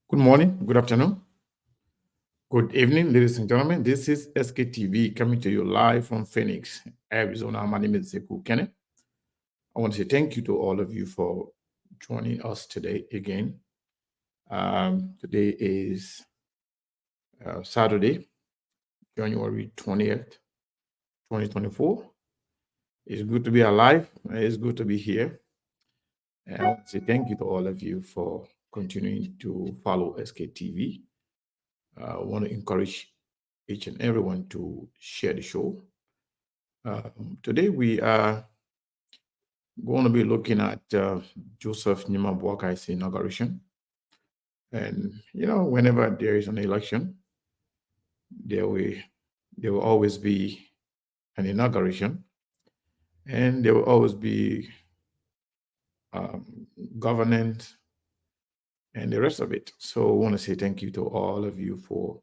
Good morning, good afternoon, good evening, ladies and gentlemen. This is SKTV coming to you live from Phoenix, Arizona. My name is Zeku Kenneth. I want to say thank you to all of you for joining us today again. Today is Saturday, January 20th, 2024. It's good to be alive. It's good to be here. And I want to say thank you to all of you for continuing to follow SKTV. I want to encourage each and everyone to share the show. Today we are going to be looking at Joseph Nyimabuakai's inauguration. And whenever there is an election, there will always be an inauguration, and there will always be governance and the rest of it. So I want to say thank you to all of you for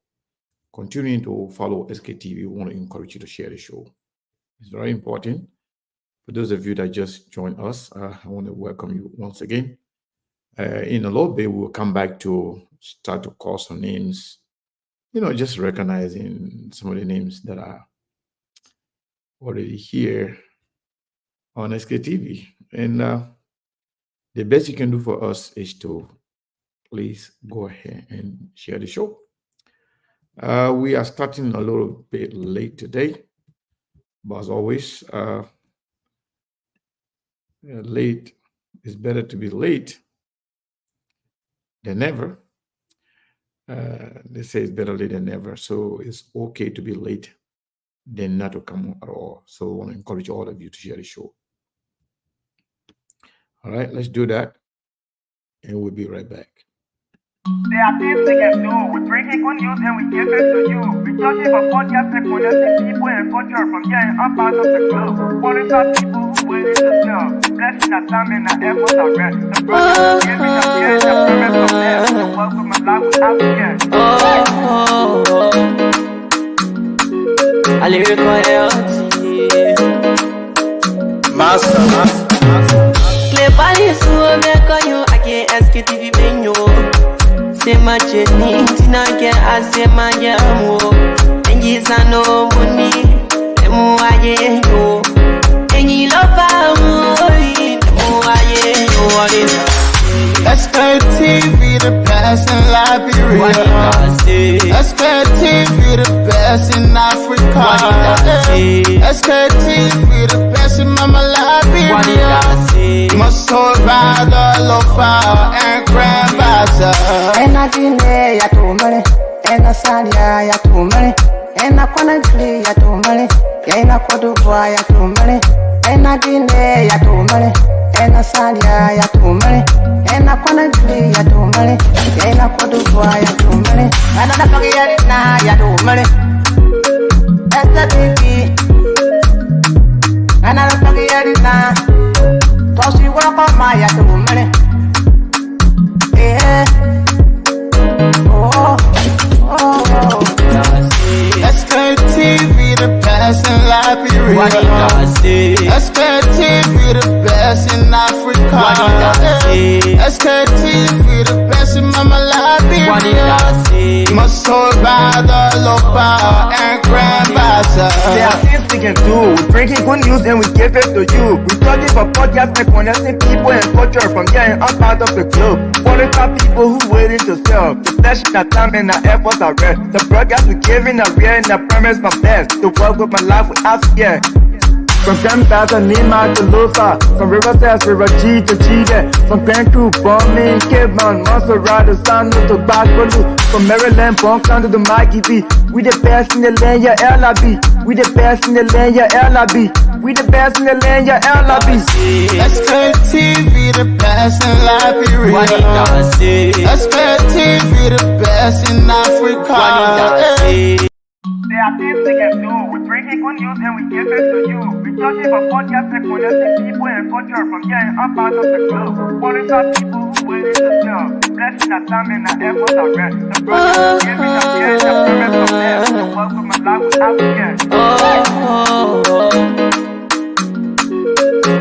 continuing to follow SKTV. We want to encourage you to share the show. It's very important. For those of you that just joined us, I want to welcome you once again. In a little bit, we'll come back to start to call some names, just recognizing some of the names that are already here on SKTV. And the best you can do for us is to please go ahead and share the show. We are starting a little bit late today, but as always, late is better to be late than never. They say it's better late than never, so it's okay to be late than not to come at all. So I want to encourage all of you to share the show. All right, let's do that, and we'll be right back. There are things we can do. We bring in good news and we give it to you. We talking about podcast and connecting people and culture from getting up out of the club. Qualified people who willing to sell. Blessing that time and that effort are rest. The project is giving us the end of premise from there. So welcome my life without again. A lyrical Master. Play Paris who make you again SKTV menu. Say my journey, Tina get I say my yamo. And yes I know money, and more I yo. And you love me, more I yo. SKTV the best in Liberia. SKTV the best in Africa. SKTV the best in Mama Liberia. Must hold by the lofa and grand bazaar. And I didn't ya to money, and I said ya to money, and I couldn't play ya to money, and I could do ya to money, and I didn't ya to money, and I said ya to money, and I couldn't play ya to money, and I could do ya to money, and I don't get it now ya to money. That's the baby, and I don't get it now. Toss you walk on my ya to money. Yeah. SKTV the best in Liberia. SKTV the best in Africa. SKTV the best in Mama Liberia. Must hold by the lofa and grand bazaar. There are things we can do. We bring in good news and we give it to you. We talking about podcast and connecting people and culture from getting up out of the club. Qualified people who willing to sell. The flesh, that time and that efforts are rest. The broadcast we giving a real and the premise my best. To work with my life without fear. From Grandfather Nima to Lufa, from River Sass, River G to Chile, from Grand Crew, Bombing, Kidman, Montserrat, San to Bacalu, from Maryland, Bonk to the Mikey B. We the best in the land, yeah, LIB. We the best in the land, yeah, LIB. We the best in the land, yeah, LIB. SKTV the best in Liberia. SKTV the best in Africa. There are things we can do. We bring in good news and we give it to you. We talking about podcast and connecting people and culture from getting up out of the club. Qualified people who willing to sell. Blessing that time and that effort are rest. The project is giving us the end of premise from there. So welcome my life without again.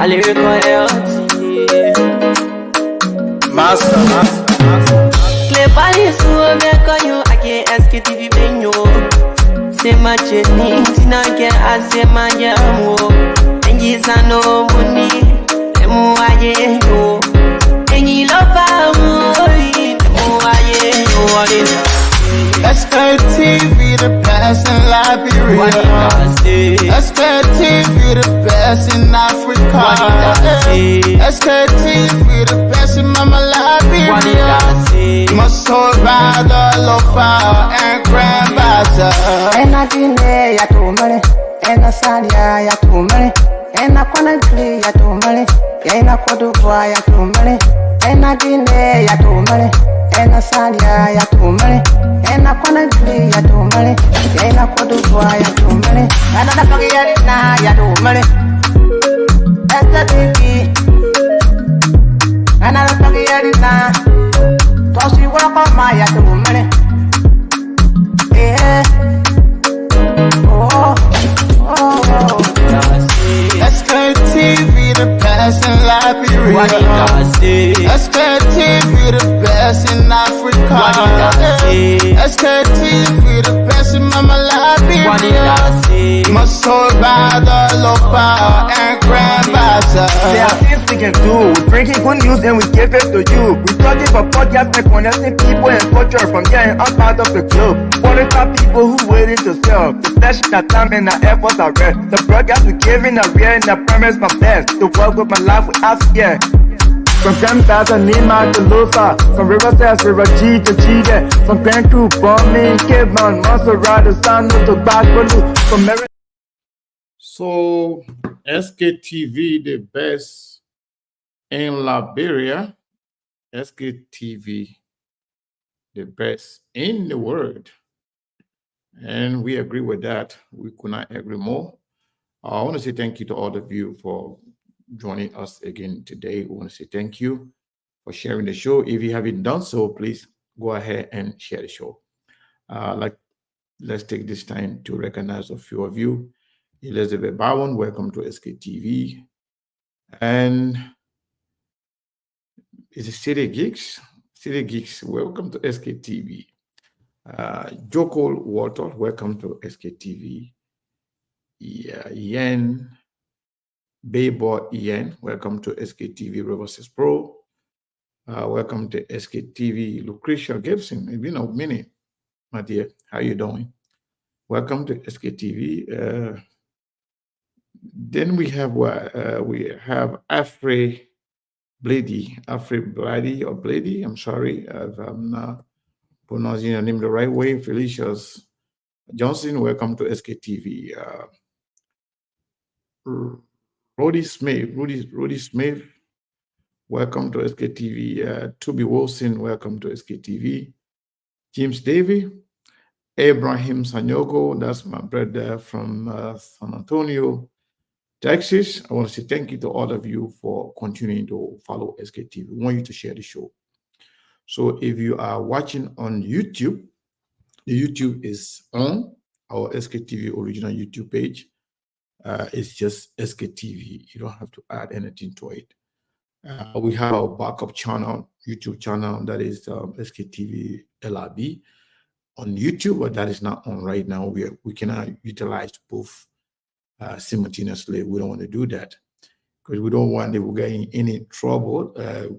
A lyrical Master. Play bari suo meko yo ake SKTV benyo. Sema cheni tina ke asema jamu. Enji sano muni emu aye yo. Enji lofa mui emu aye yo. SKTV, the best in Liberia. SKTV, the best in Africa. SKTV, the best in Mama Liberia. Must hold by the lofa and grandbaza. Ena dine ya tumale, ena salia ya tumale, ena kwana gli ya tumale, ena kodubwa ya tumale, ena dine ya tumale, ena salia ya tumale, ena kwana gli ya tumale, ena kodubwa ya tumale, ena napagi ya tumale, esta tiki, ena napagi ya tosi wako ma ya tumale, SKTV, the best in Liberia. SKTV, the best in Africa. SKTV, the best in Mama Liberia. Must hold by the lofa and grandbaza. There are things we can do. We bring in good news and we give it to you. We talking for podcast and connecting people and culture from getting out of the club. Qualified people who waiting to sell. The flesh, the time, and the efforts are rare. The broadcast we giving are real and the promise my best. To work with my life without fear. From Grandfather Nima to Lufa, from River Sass, River G to Chide, from Grand Crew, Bombay, Kidman, Maserati, Sanu to Bakulu, from Mary. So SKTV, the best in Liberia. SKTV, the best in the world. And we agree with that. We could not agree more. I want to say thank you to all of you for joining us again today. We want to say thank you for sharing the show. If you haven't done so, please go ahead and share the show. Let's take this time to recognize a few of you. Elizabeth Bowen, welcome to SKTV. And it's a City Geeks. City Geeks, welcome to SKTV. Joko Walter, welcome to SKTV. Yen Bayboy Ian, welcome to SKTV Reverses Pro. Welcome to SKTV Lucretia Gibson. It's been a minute, my dear. How you doing? Welcome to SKTV. Then we have Afri Blady or Blady. I'm sorry if I'm not pronouncing your name the right way. Felicia's Johnson, welcome to SKTV. Rudy Smith, welcome to SKTV. Toby Wilson, welcome to SKTV. James Davy, Abraham Sanyogo, that's my brother from San Antonio, Texas. I want to say thank you to all of you for continuing to follow SKTV. We want you to share the show. So if you are watching on YouTube, the YouTube is on our SKTV original YouTube page. It's just SKTV. You don't have to add anything to it. We have our backup channel, YouTube channel, that is SKTV LRB on YouTube, but that is not on right now. We cannot utilize both simultaneously. We don't want to do that because we don't want to get in any trouble.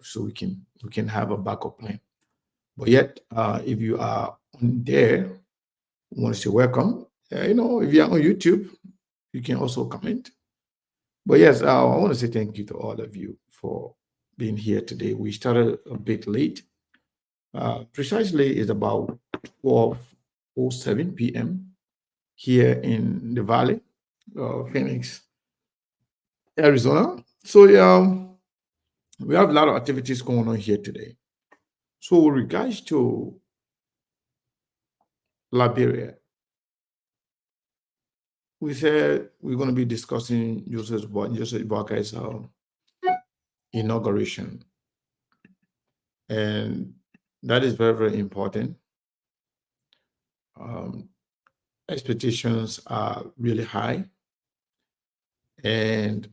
So we can have a backup plan. But yet, if you are on there, we want to say welcome. If you're on YouTube, you can also comment. But yes, I want to say thank you to all of you for being here today. We started a bit late. Precisely is about 12:07 p.m. here in the Valley, Phoenix, Arizona. So we have a lot of activities going on here today. So with regards to Liberia, we said we're going to be discussing Joseph Boakai's inauguration. And that is very, very important. Expectations are really high. And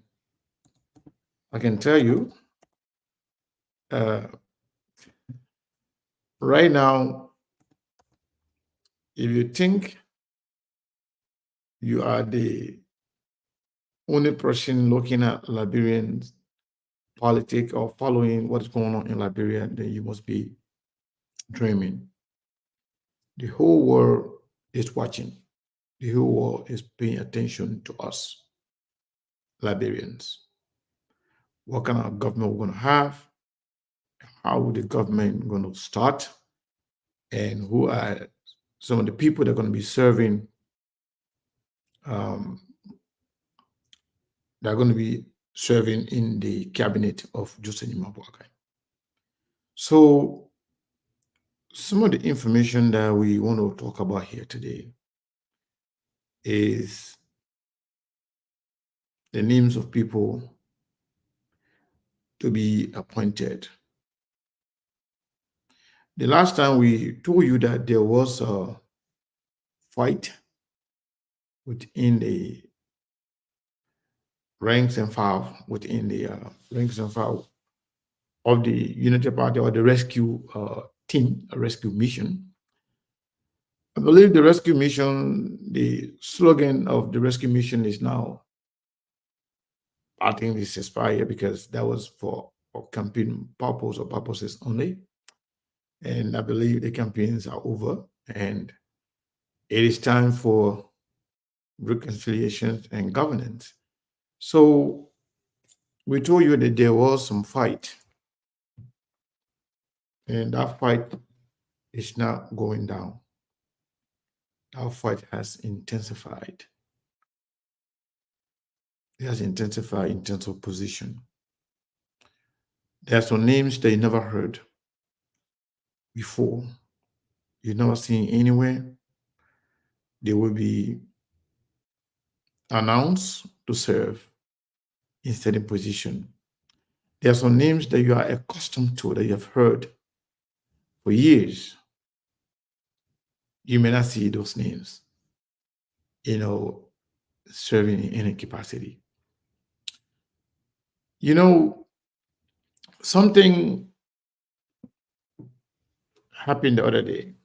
I can tell you, right now, if you think you are the only person looking at Liberian politics or following what's going on in Liberia, then you must be dreaming. The whole world is watching. The whole world is paying attention to us, Liberians. What kind of government we're going to have? How the government going to start? And who are some of the people that are going to be serving? They're going to be serving in the cabinet of Joseph Mabuakai. So, some of the information that we want to talk about here today is the names of people to be appointed. The last time we told you that there was a fight within the ranks and file within the ranks and file of the Unity Party or the rescue team, a rescue mission. I believe the rescue mission, the slogan of the rescue mission is now, I think this expired because that was for campaign purpose or purposes only. And I believe the campaigns are over and it is time for reconciliation and governance. So we told you that there was some fight, and that fight is now going down. Our fight has intensified. It has intensified in terms of position. There are some names that you never heard before. You've never seen anywhere. They will be announced to serve in certain position. There are some names that you are accustomed to, that you have heard for years. You may not see those names, serving in any capacity. Something happened the other day.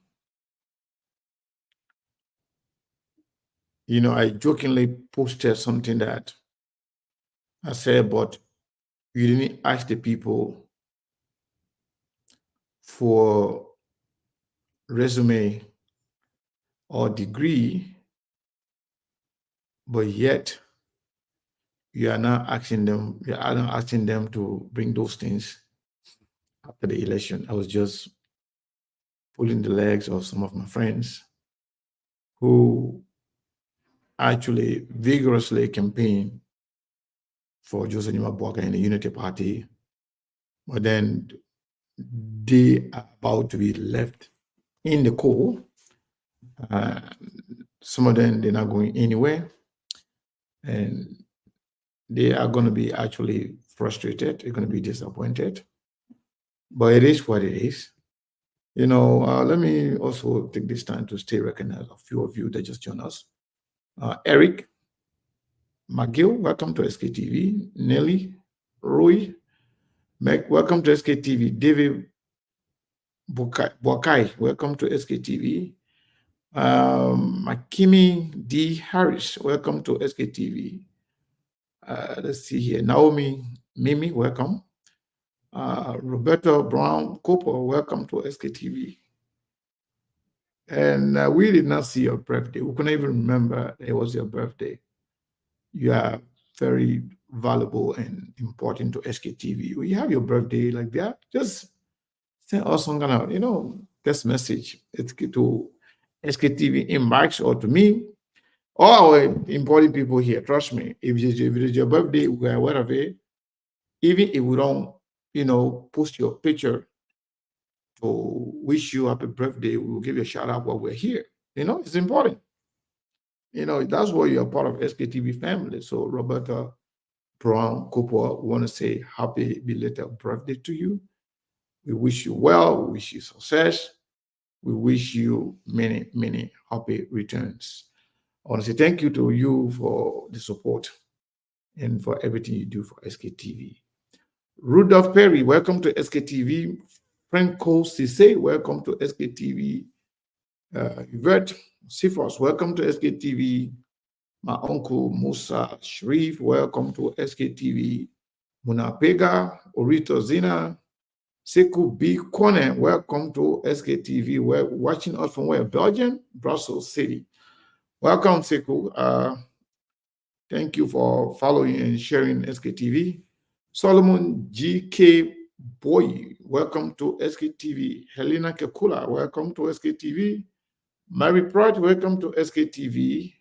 I jokingly posted something that I said, but you didn't ask the people for resume or degree, but yet you are not asking them to bring those things after the election. I was just pulling the legs of some of my friends who actually vigorously campaigned for Joseph Mabuakai and the Unity Party, but then they are about to be left in the cold. Some of them, they're not going anywhere, and they are going to be actually frustrated. They're going to be disappointed, but it is what it is. Let me also take this time to stay recognize a few of you that just joined us. Eric McGill, welcome to SKTV. Nelly, Roy, Meg, welcome to SKTV. David Bokai, welcome to SKTV. Makimi D. Harris, welcome to SKTV. Let's see here. Naomi Mimi, welcome. Roberto Brown Cooper, welcome to SKTV. And we did not see your birthday. We couldn't even remember it was your birthday. You are very valuable and important to SKTV. When you have your birthday like that, just send us some kind of, text message. It's to SKTV inbox or to me, or our important people here. Trust me, if it is your birthday, we are aware of it. Even if we don't, post your picture to wish you happy birthday, we will give you a shout out while we're here. It's important. That's why you're part of SKTV family. So Roberta Brown Cooper, we want to say happy belated birthday to you. We wish you well. We wish you success. We wish you many, many happy returns. I want to say thank you to you for the support and for everything you do for SKTV. Rudolph Perry, welcome to SKTV. Franco Cisse, welcome to SKTV. Yvette Sifros, welcome to SKTV. My uncle Musa Sharif, welcome to SKTV. Munapega, Orito Zina, Sekou B. Kone, welcome to SKTV. We're watching us from where? Belgium, Brussels City. Welcome, Sekou. Thank you for following and sharing SKTV. Solomon G.K. Boy, welcome to SKTV. Helena Kekula, welcome to SKTV. Mary Pratt, welcome to SKTV.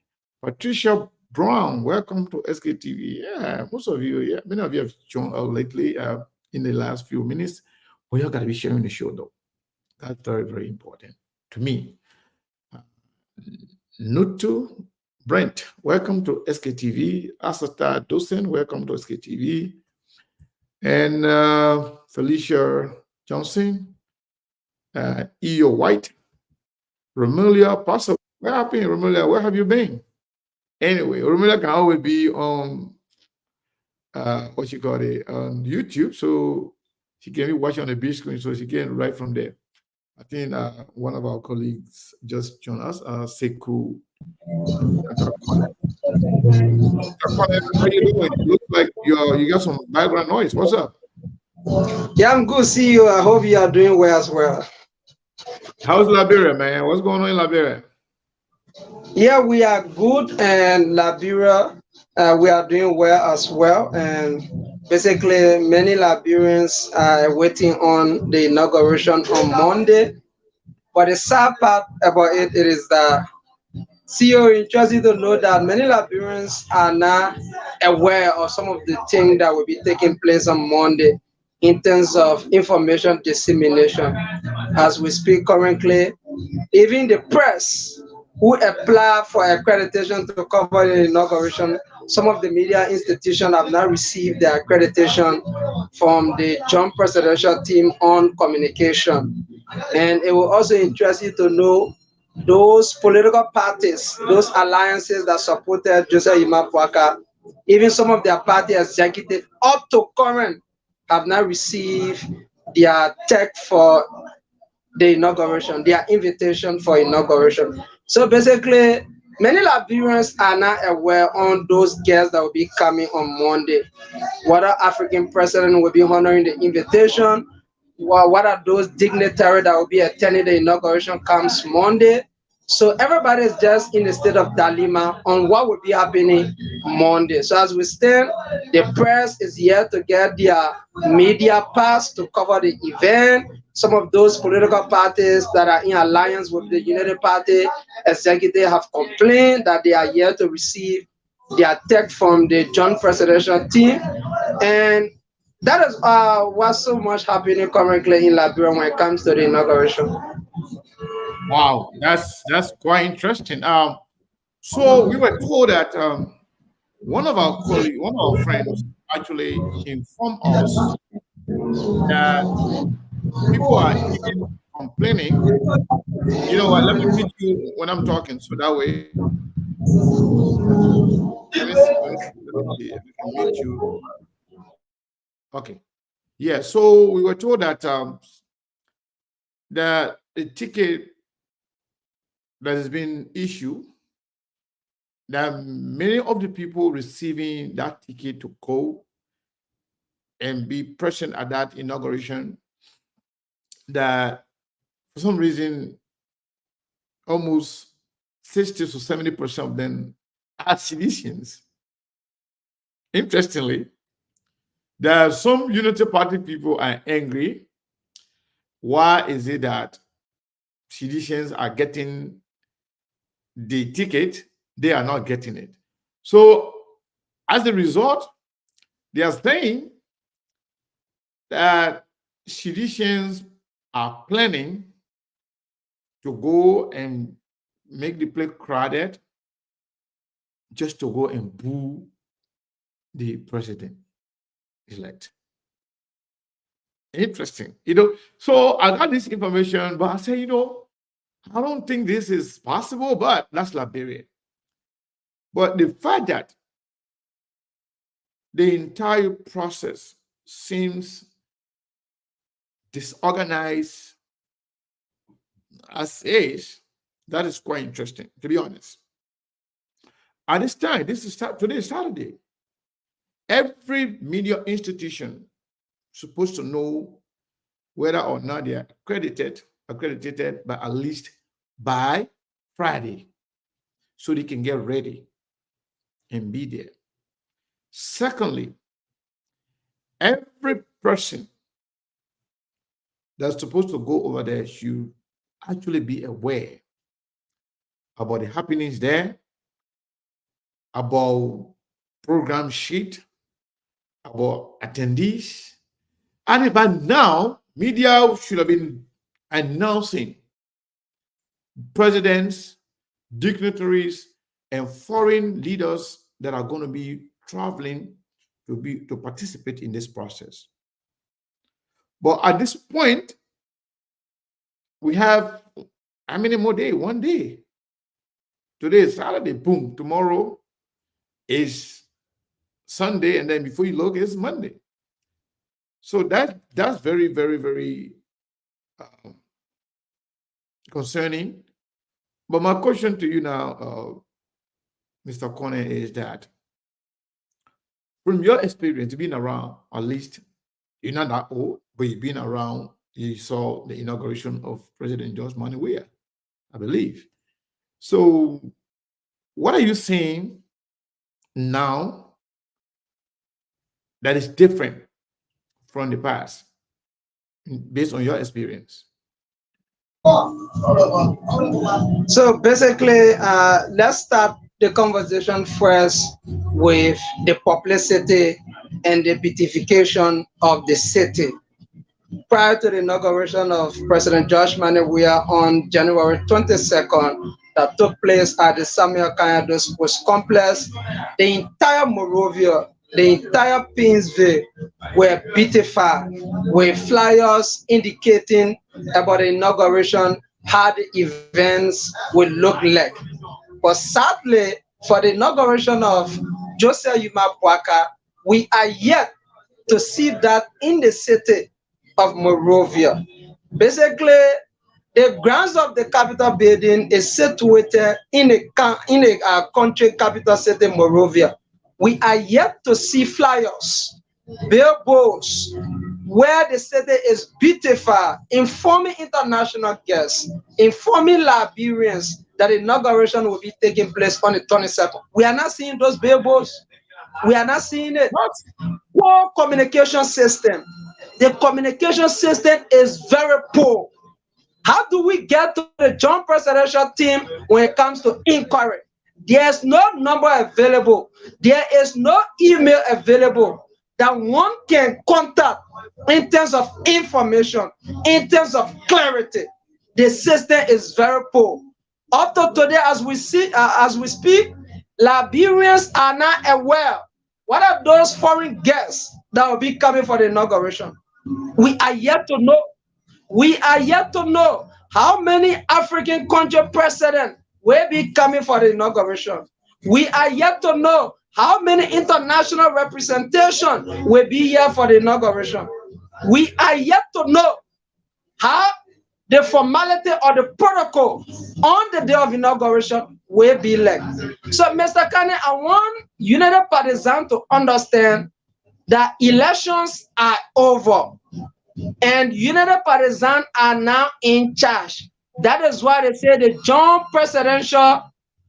Patricia Brown, welcome to SKTV. Yeah, most of you, yeah, many of you have joined us lately in the last few minutes. But you got to be sharing the show, though. That's very, very important to me. Nutu Brent, welcome to SKTV. Asata Dosen, welcome to SKTV. And Felicia Johnson, E.O. White, Romelia Paso. Where have you been, Romelia? Where have you been? Anyway, Romelia can always be on on YouTube, so she can be watching on the big screen, so she can write from there. I think one of our colleagues just joined us, Sekou. How you doing? It looks like you got some background noise. What's up? Yeah, I'm good. See you. I hope you are doing well as well. How's Liberia, man? What's going on in Liberia? Yeah, we are good, and Liberia, we are doing well as well. And basically, many Liberians are waiting on the inauguration on Monday. But the sad part about it is that CEO interested to know that many Liberians are not aware of some of the things that will be taking place on Monday in terms of information dissemination. As we speak currently, even the press who apply for accreditation to cover the inauguration, some of the media institutions have not received the accreditation from the joint presidential team on communication. And it will also interest you to know those political parties, those alliances that supported Joseph Imapwaka, even some of their party executives up to current have not received their tech for the inauguration, their invitation for inauguration. So basically, many Liberians are not aware on those guests that will be coming on Monday. Whether African president will be honoring the invitation, what are those dignitaries that will be attending the inauguration comes Monday. So everybody is just in a state of dilemma on what will be happening Monday. So as we stand, the press is here to get their media pass to cover the event. Some of those political parties that are in alliance with the United Party executive have complained that they are here to receive their tech from the joint presidential team. And that is what's so much happening currently in Liberia when it comes to the inauguration. Wow, that's quite interesting. So we were told that one of our colleagues, one of our friends, actually informed us that people are even complaining. You know what? Let me meet you when I'm talking, so that way. Let me see if we can meet you. Okay. Yeah. So we were told that that the ticket that has been issued, that many of the people receiving that ticket to go and be present at that inauguration, that for some reason almost 60 to 70% of them are citizens. Interestingly, there are some Unity Party people are angry. Why is it that citizens are getting the ticket, they are not getting it? So as a result, they are saying that citizens are planning to go and make the place crowded just to go and boo the president-elect. Interesting. So I got this information, but I say, I don't think this is possible, but that's Liberia. But the fact that the entire process seems disorganized as is. That is quite interesting, to be honest. At this time, today is Saturday. Every media institution supposed to know whether or not they are accredited by at least by Friday, so they can get ready and be there. Secondly, every person that's supposed to go over there should actually be aware about the happenings there, about program sheet, about attendees. And by now, media should have been announcing presidents, dignitaries, and foreign leaders that are going to be traveling to participate in this process. But at this point, we have how many more days? 1 day. Today is Saturday, boom. Tomorrow is Sunday, and then before you look, it's Monday. So that's very, very, very concerning. But my question to you now, Mr. Corner, is that from your experience, being around, at least you're not that old, but you've been around, you saw the inauguration of President George Weah, I believe. So what are you seeing now that is different from the past, based on your experience? So basically, let's start the conversation first with the publicity and the beautification of the city. Prior to the inauguration of President George Weah on January 22nd, that took place at the Samuel Kanyado Sports Complex, the entire Monrovia, the entire Pinsville were beautified with flyers indicating about the inauguration, how the events will look like. But sadly, for the inauguration of Joseph Yuma Boaka, we are yet to see that in the city of Monrovia. Basically, the grounds of the Capitol building is situated in a country capital city, Monrovia. We are yet to see flyers, billboards, where the city is beautified, informing international guests, informing Liberians that the inauguration will be taking place on the 22nd. We are not seeing those billboards. We are not seeing it. Poor communication system. The communication system is very poor. How do we get to the joint presidential team when it comes to inquiry? There's no number available. There is no email available that one can contact in terms of information, in terms of clarity. The system is very poor. Up to today, as we speak, Liberians are not aware. What are those foreign guests that will be coming for the inauguration? We are yet to know. We are yet to know how many African country presidents will be coming for the inauguration. We are yet to know how many international representation will be here for the inauguration. We are yet to know how the formality or the protocol on the day of inauguration will be like. So, Mr. Kane, I want United Partisans to understand that elections are over and United Partisans are now in charge. That is why they say the joint presidential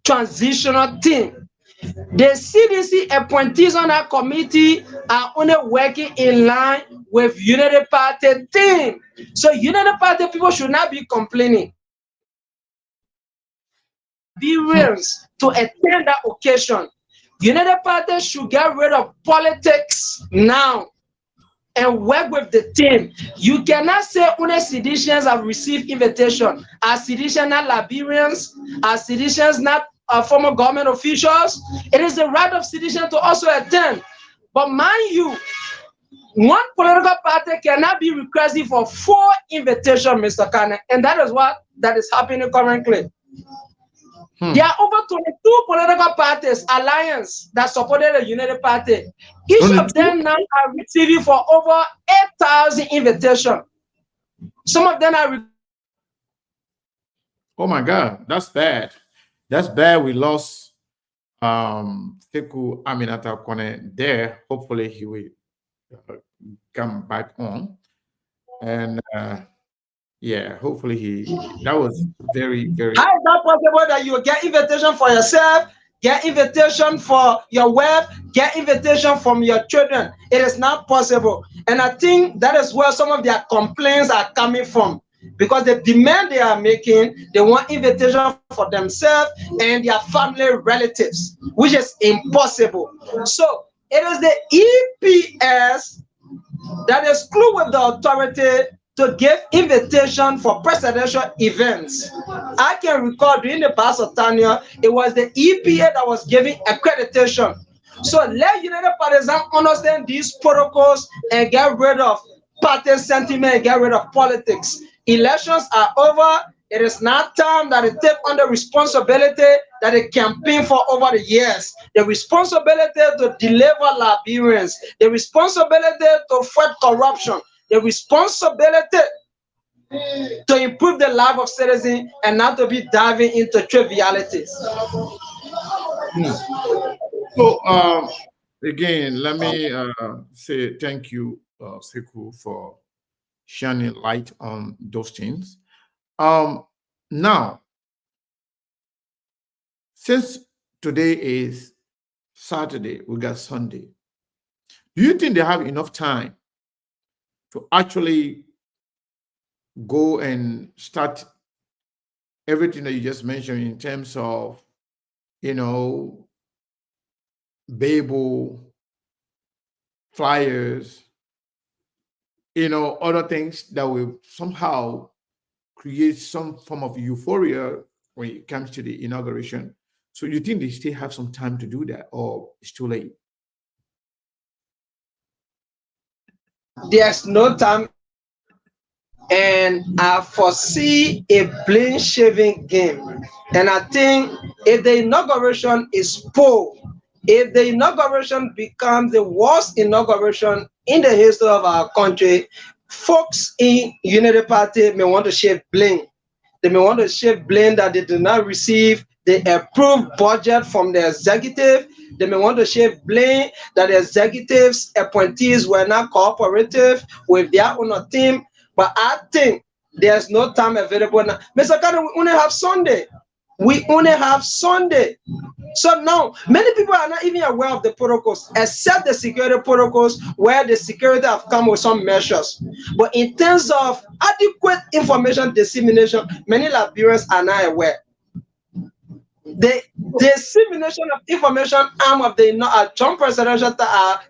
transitional team. The CDC appointees on that committee are only working in line with United Party team. So United Party people should not be complaining. Be real to attend that occasion. United Party should get rid of politics now and work with the team. You cannot say only Seditians have received invitation. Are Seditians not Liberians? Are Seditians not former government officials? It is the right of Sedition to also attend. But mind you, one political party cannot be requesting for 4 invitations, Mr. Kane, and that is what that is happening currently. There are over 22 political parties, alliance, that supported the United Party. Each 22? Of them now are receiving for over 8,000 invitations. Some of them are. Oh my God, that's bad. That's bad. We lost Teku Aminata Kone there. Hopefully he will come back on. And yeah, hopefully that was very, very. How is that possible that you get invitation for yourself, get invitation for your wife, get invitation from your children? It is not possible. And I think that is where some of their complaints are coming from. Because the demand they are making, they want invitation for themselves and their family relatives, which is impossible. So it is the EPS that is clue with the authority to give invitation for presidential events. I can recall during the past of tenure, it was the EPA that was giving accreditation. So let United Partisans understand these protocols and get rid of party sentiment and get rid of politics. Elections are over. It is now time that they take on the responsibility that they campaign for over the years. The responsibility to deliver Liberians. The responsibility to fight corruption. The responsibility to improve the life of citizens and not to be diving into trivialities. So again, let me say thank you, Sekou, for shining light on those things. Now, since today is Saturday, we got Sunday. Do you think they have enough time to actually go and start everything that you just mentioned in terms of, Babel, flyers, other things that will somehow create some form of euphoria when it comes to the inauguration? So you think they still have some time to do that, or it's too late? There's no time, and I foresee a blame shaving game. And I think if the inauguration is poor, if the inauguration becomes the worst inauguration in the history of our country, folks in Unity Party may want to shave blame. They may want to shave blame that they did not receive the approved budget from the executive. They may want to shave blame that the executives' appointees were not cooperative with their own team. But I think there's no time available now. Mr. Carter, we only have Sunday. We only have Sunday. So now, many people are not even aware of the protocols, except the security protocols, where the security have come with some measures. But in terms of adequate information dissemination, many Liberians are not aware. The dissemination of information arm of the Trump presidential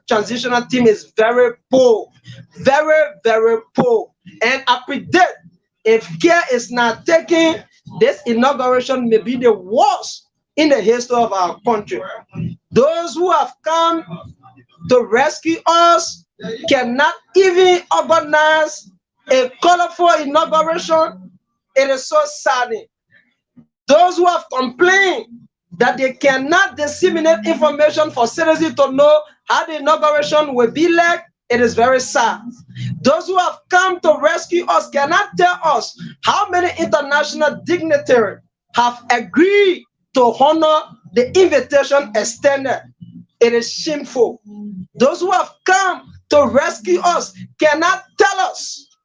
transitional team is very poor, very, very poor. And I predict if care is not taken, this inauguration may be the worst in the history of our country. Those who have come to rescue us cannot even organize a colorful inauguration. It is so saddening. Those who have complained that they cannot disseminate information for citizens to know how the inauguration will be like, it is very sad. Those who have come to rescue us cannot tell us how many international dignitaries have agreed to honor the invitation extended. It is shameful. Those who have come to rescue us cannot tell us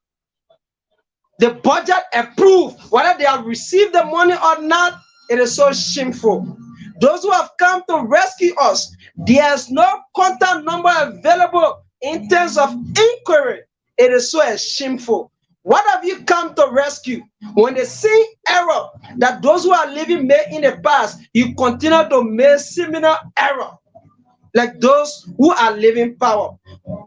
the budget approved, whether they have received the money or not. It is so shameful. Those who have come to rescue us, there's no contact number available in terms of inquiry. It is so shameful. What have you come to rescue? When the same error that those who are living made in the past, you continue to make similar error like those who are living power.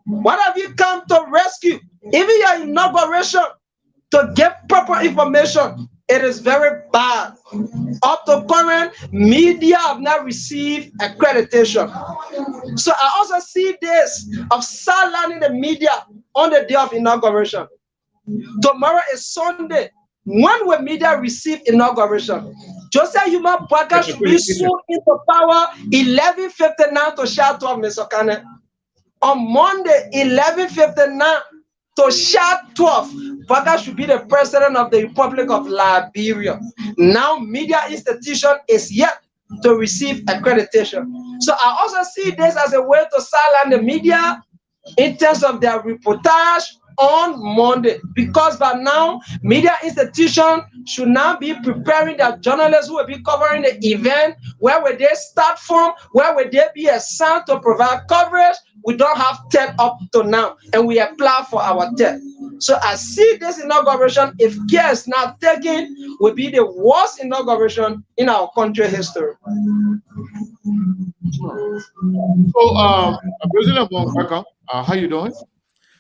What have you come to rescue? Even your inauguration, to get proper information, it is very bad. Up to current, media have not received accreditation. So I also see this of sidelining the media on the day of inauguration. Tomorrow is Sunday. When will media receive inauguration? Joseph Yuma Baka should be sworn into power 11:59 to sharp 12, Mr. Kane. On Monday, 11:59 to sharp 12. Vaga should be the president of the Republic of Liberia. Now, media institution is yet to receive accreditation. So I also see this as a way to silence the media in terms of their reportage on Monday, because by now media institutions should now be preparing their journalists who will be covering the event. Where will they start from? Where will they be assigned to provide coverage? We don't have TED up to now, and we apply for our TED. So I see this inauguration, if care is not taken, will be the worst inauguration in our country history. So, President Wong, welcome. How you doing?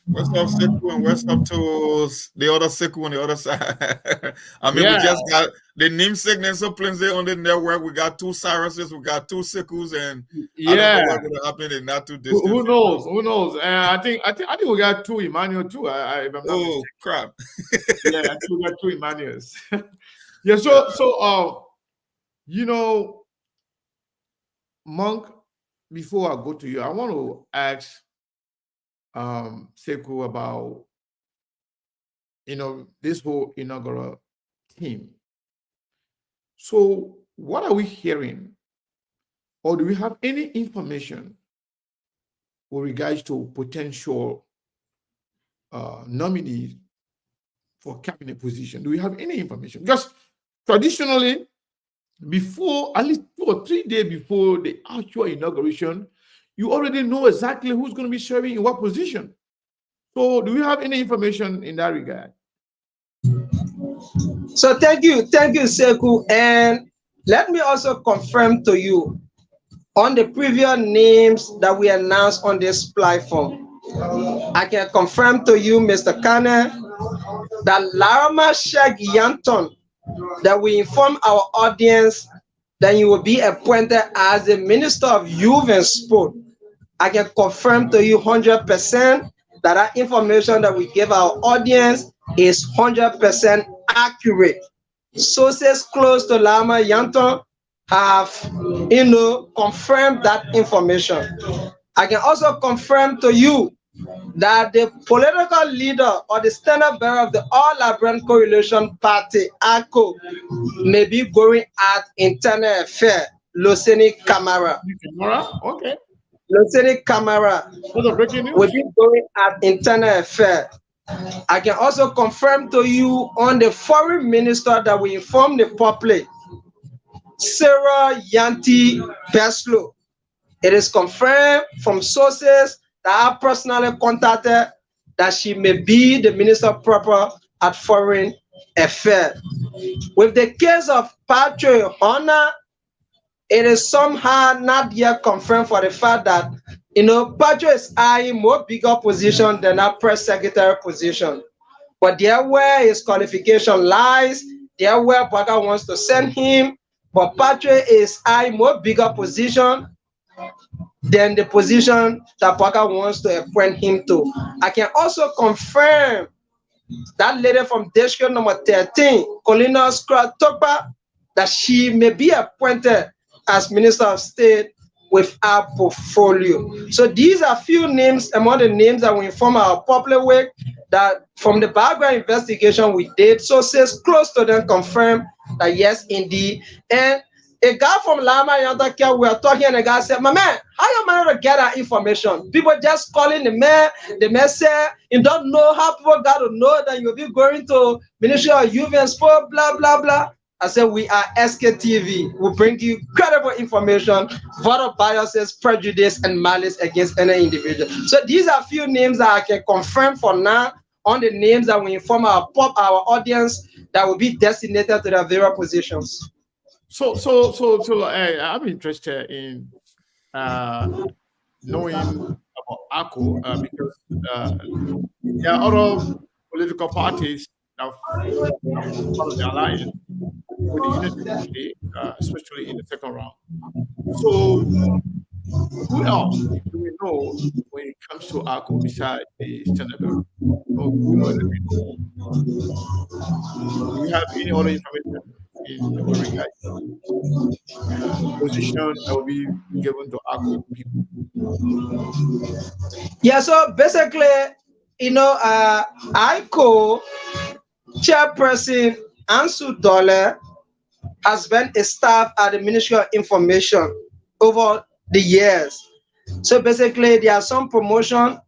What's up, Sekou, and what's up to the other Sekou on the other side? I mean, we just got the namesake plenty on the network. We got 2 Cyruses, we got 2 Sekous, and I don't know what's going to happen in not too distant. Who knows? Who knows? I think we got 2 Emmanuel too. If I'm not mistaken. Crap! Yeah, I think we got 2 Emmanuels. Yeah. So, you know, Monk. Before I go to you, I want to ask Sekou about, this whole inaugural theme. So what are we hearing, or do we have any information with regards to potential nominees for cabinet position? Do we have any information? Because traditionally, before, at least 2 or 3 days before the actual inauguration, you already know exactly who's going to be serving in what position. So do we have any information in that regard? So thank you, Sekou. And let me also confirm to you on the previous names that we announced on this platform. I can confirm to you, Mr. Kane, that Larama Sheikh Yanton, that we inform our audience that you will be appointed as the Minister of Youth and Sport. I can confirm to you 100% that information that we give our audience is 100% accurate. Sources close to Lama Yanton have, confirmed that information. I can also confirm to you that the political leader or the standard bearer of the All Liberian Coalition Party, ACO, may be going at internal affairs, Loseni Kamara. Okay. Loseni Kamara will be going at internal affairs. I can also confirm to you on the foreign minister that we inform the public, Sarah Yanti Beslo. It is confirmed from sources that I personally contacted that she may be the minister proper at foreign affairs. With the case of Patrick Honor, it is somehow not yet confirmed for the fact that, Patrick is eyeing more bigger position than our press secretary position. But there where his qualification lies, there where Baga wants to send him, but Patrick is eyeing more bigger position than the position that Parker wants to appoint him to. I can also confirm that lady from district number 13, Colina Skratokpa, that she may be appointed as Minister of State with our portfolio. So these are few names among the names that we inform our public with, that from the background investigation we did, sources close to them confirm that yes, indeed. And a guy from Lama Yantakia, we are talking, and a guy said, my man, how you manage to get that information? People just calling the mayor said, you don't know how people got to know that you'll be going to Ministry of Youth and Sport, blah, blah, blah. I said, we are SKTV. We'll bring you credible information, voter biases, prejudice, and malice against any individual. So these are few names that I can confirm for now on the names that we inform our audience that will be designated to their various positions. So I'm interested in knowing about ACO because there are other political parties that are part of the alliance with the Unity Party, especially in the second round. So who else do we know when it comes to ACO besides the standard bearer? Do we have any other information in regard position that will be given to ACO people? Yeah, so basically ICO chairperson Ansu Dole has been a staff at the Ministry of Information over the years. So basically, there are some promotion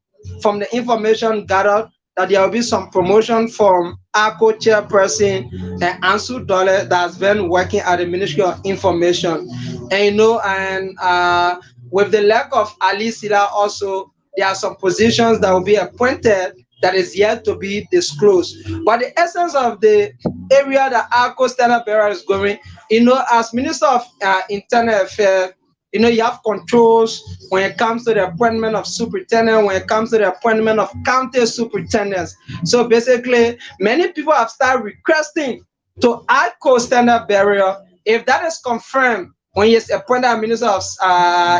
from the information gathered that there will be some promotion from ACO chairperson and Ansu Dole that's been working at the Ministry of Information. And with the lack of Ali Sila also, there are some positions that will be appointed that is yet to be disclosed. But the essence of the area that ACO standard bearer is going, as Minister of Internal Affairs, you have controls when it comes to the appointment of superintendent, when it comes to the appointment of county superintendents. So basically, many people have started requesting to ICO standard bearer. If that is confirmed when he is appointed as Minister of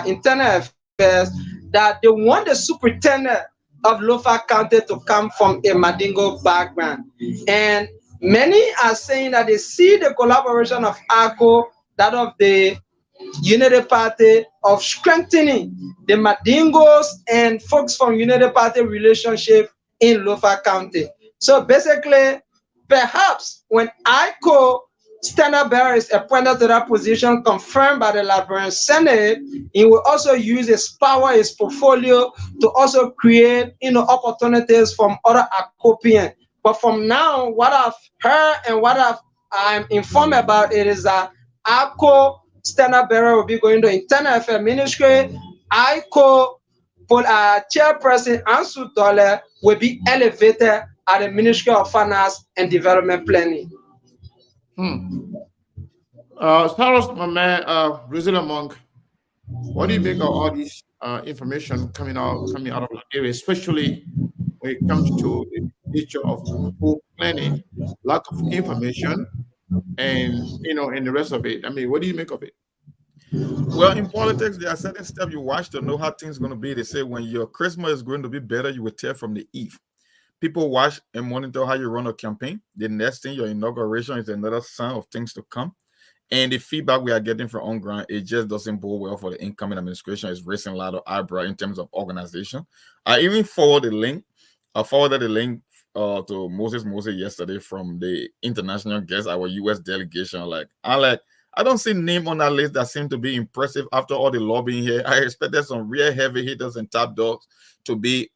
Internal Affairs, that they want the superintendent of Lofa County to come from a Madingo background. And many are saying that they see the collaboration of ICO, that of the Unity Party, of strengthening the Madingos and folks from Unity Party relationship in Lofa County. So basically, perhaps when ICO standard bearer is appointed to that position confirmed by the Liberian Senate, he will also use his power, his portfolio to also create opportunities from other Acopians. But from now, what I've heard and what I'm informed about it is that ICO standard bearer will be going to Internal Affairs Ministry. ICO chairperson Ansu Dole will be elevated at the Ministry of Finance and Development Planning. Cyrus, my man, Rizla Monk, what do you make of all this information coming out of Liberia, especially when it comes to the nature of poor planning, lack of information, and and the rest of it? I mean, what do you make of it? Well, in politics, there are certain steps you watch to know how things are going to be. They say when your Christmas is going to be better, you will tell from the eve. People watch and monitor how you run a campaign. The next thing, your inauguration, is another sign of things to come. And the feedback we are getting from on ground, it just doesn't bode well for the incoming administration. It's raising a lot of eyebrow in terms of organization. I even forwarded the link. I forwarded the link to Moses yesterday from the international guest, our U.S. delegation. I don't see name on that list that seem to be impressive after all the lobbying here. I expected some real heavy hitters and top dogs to be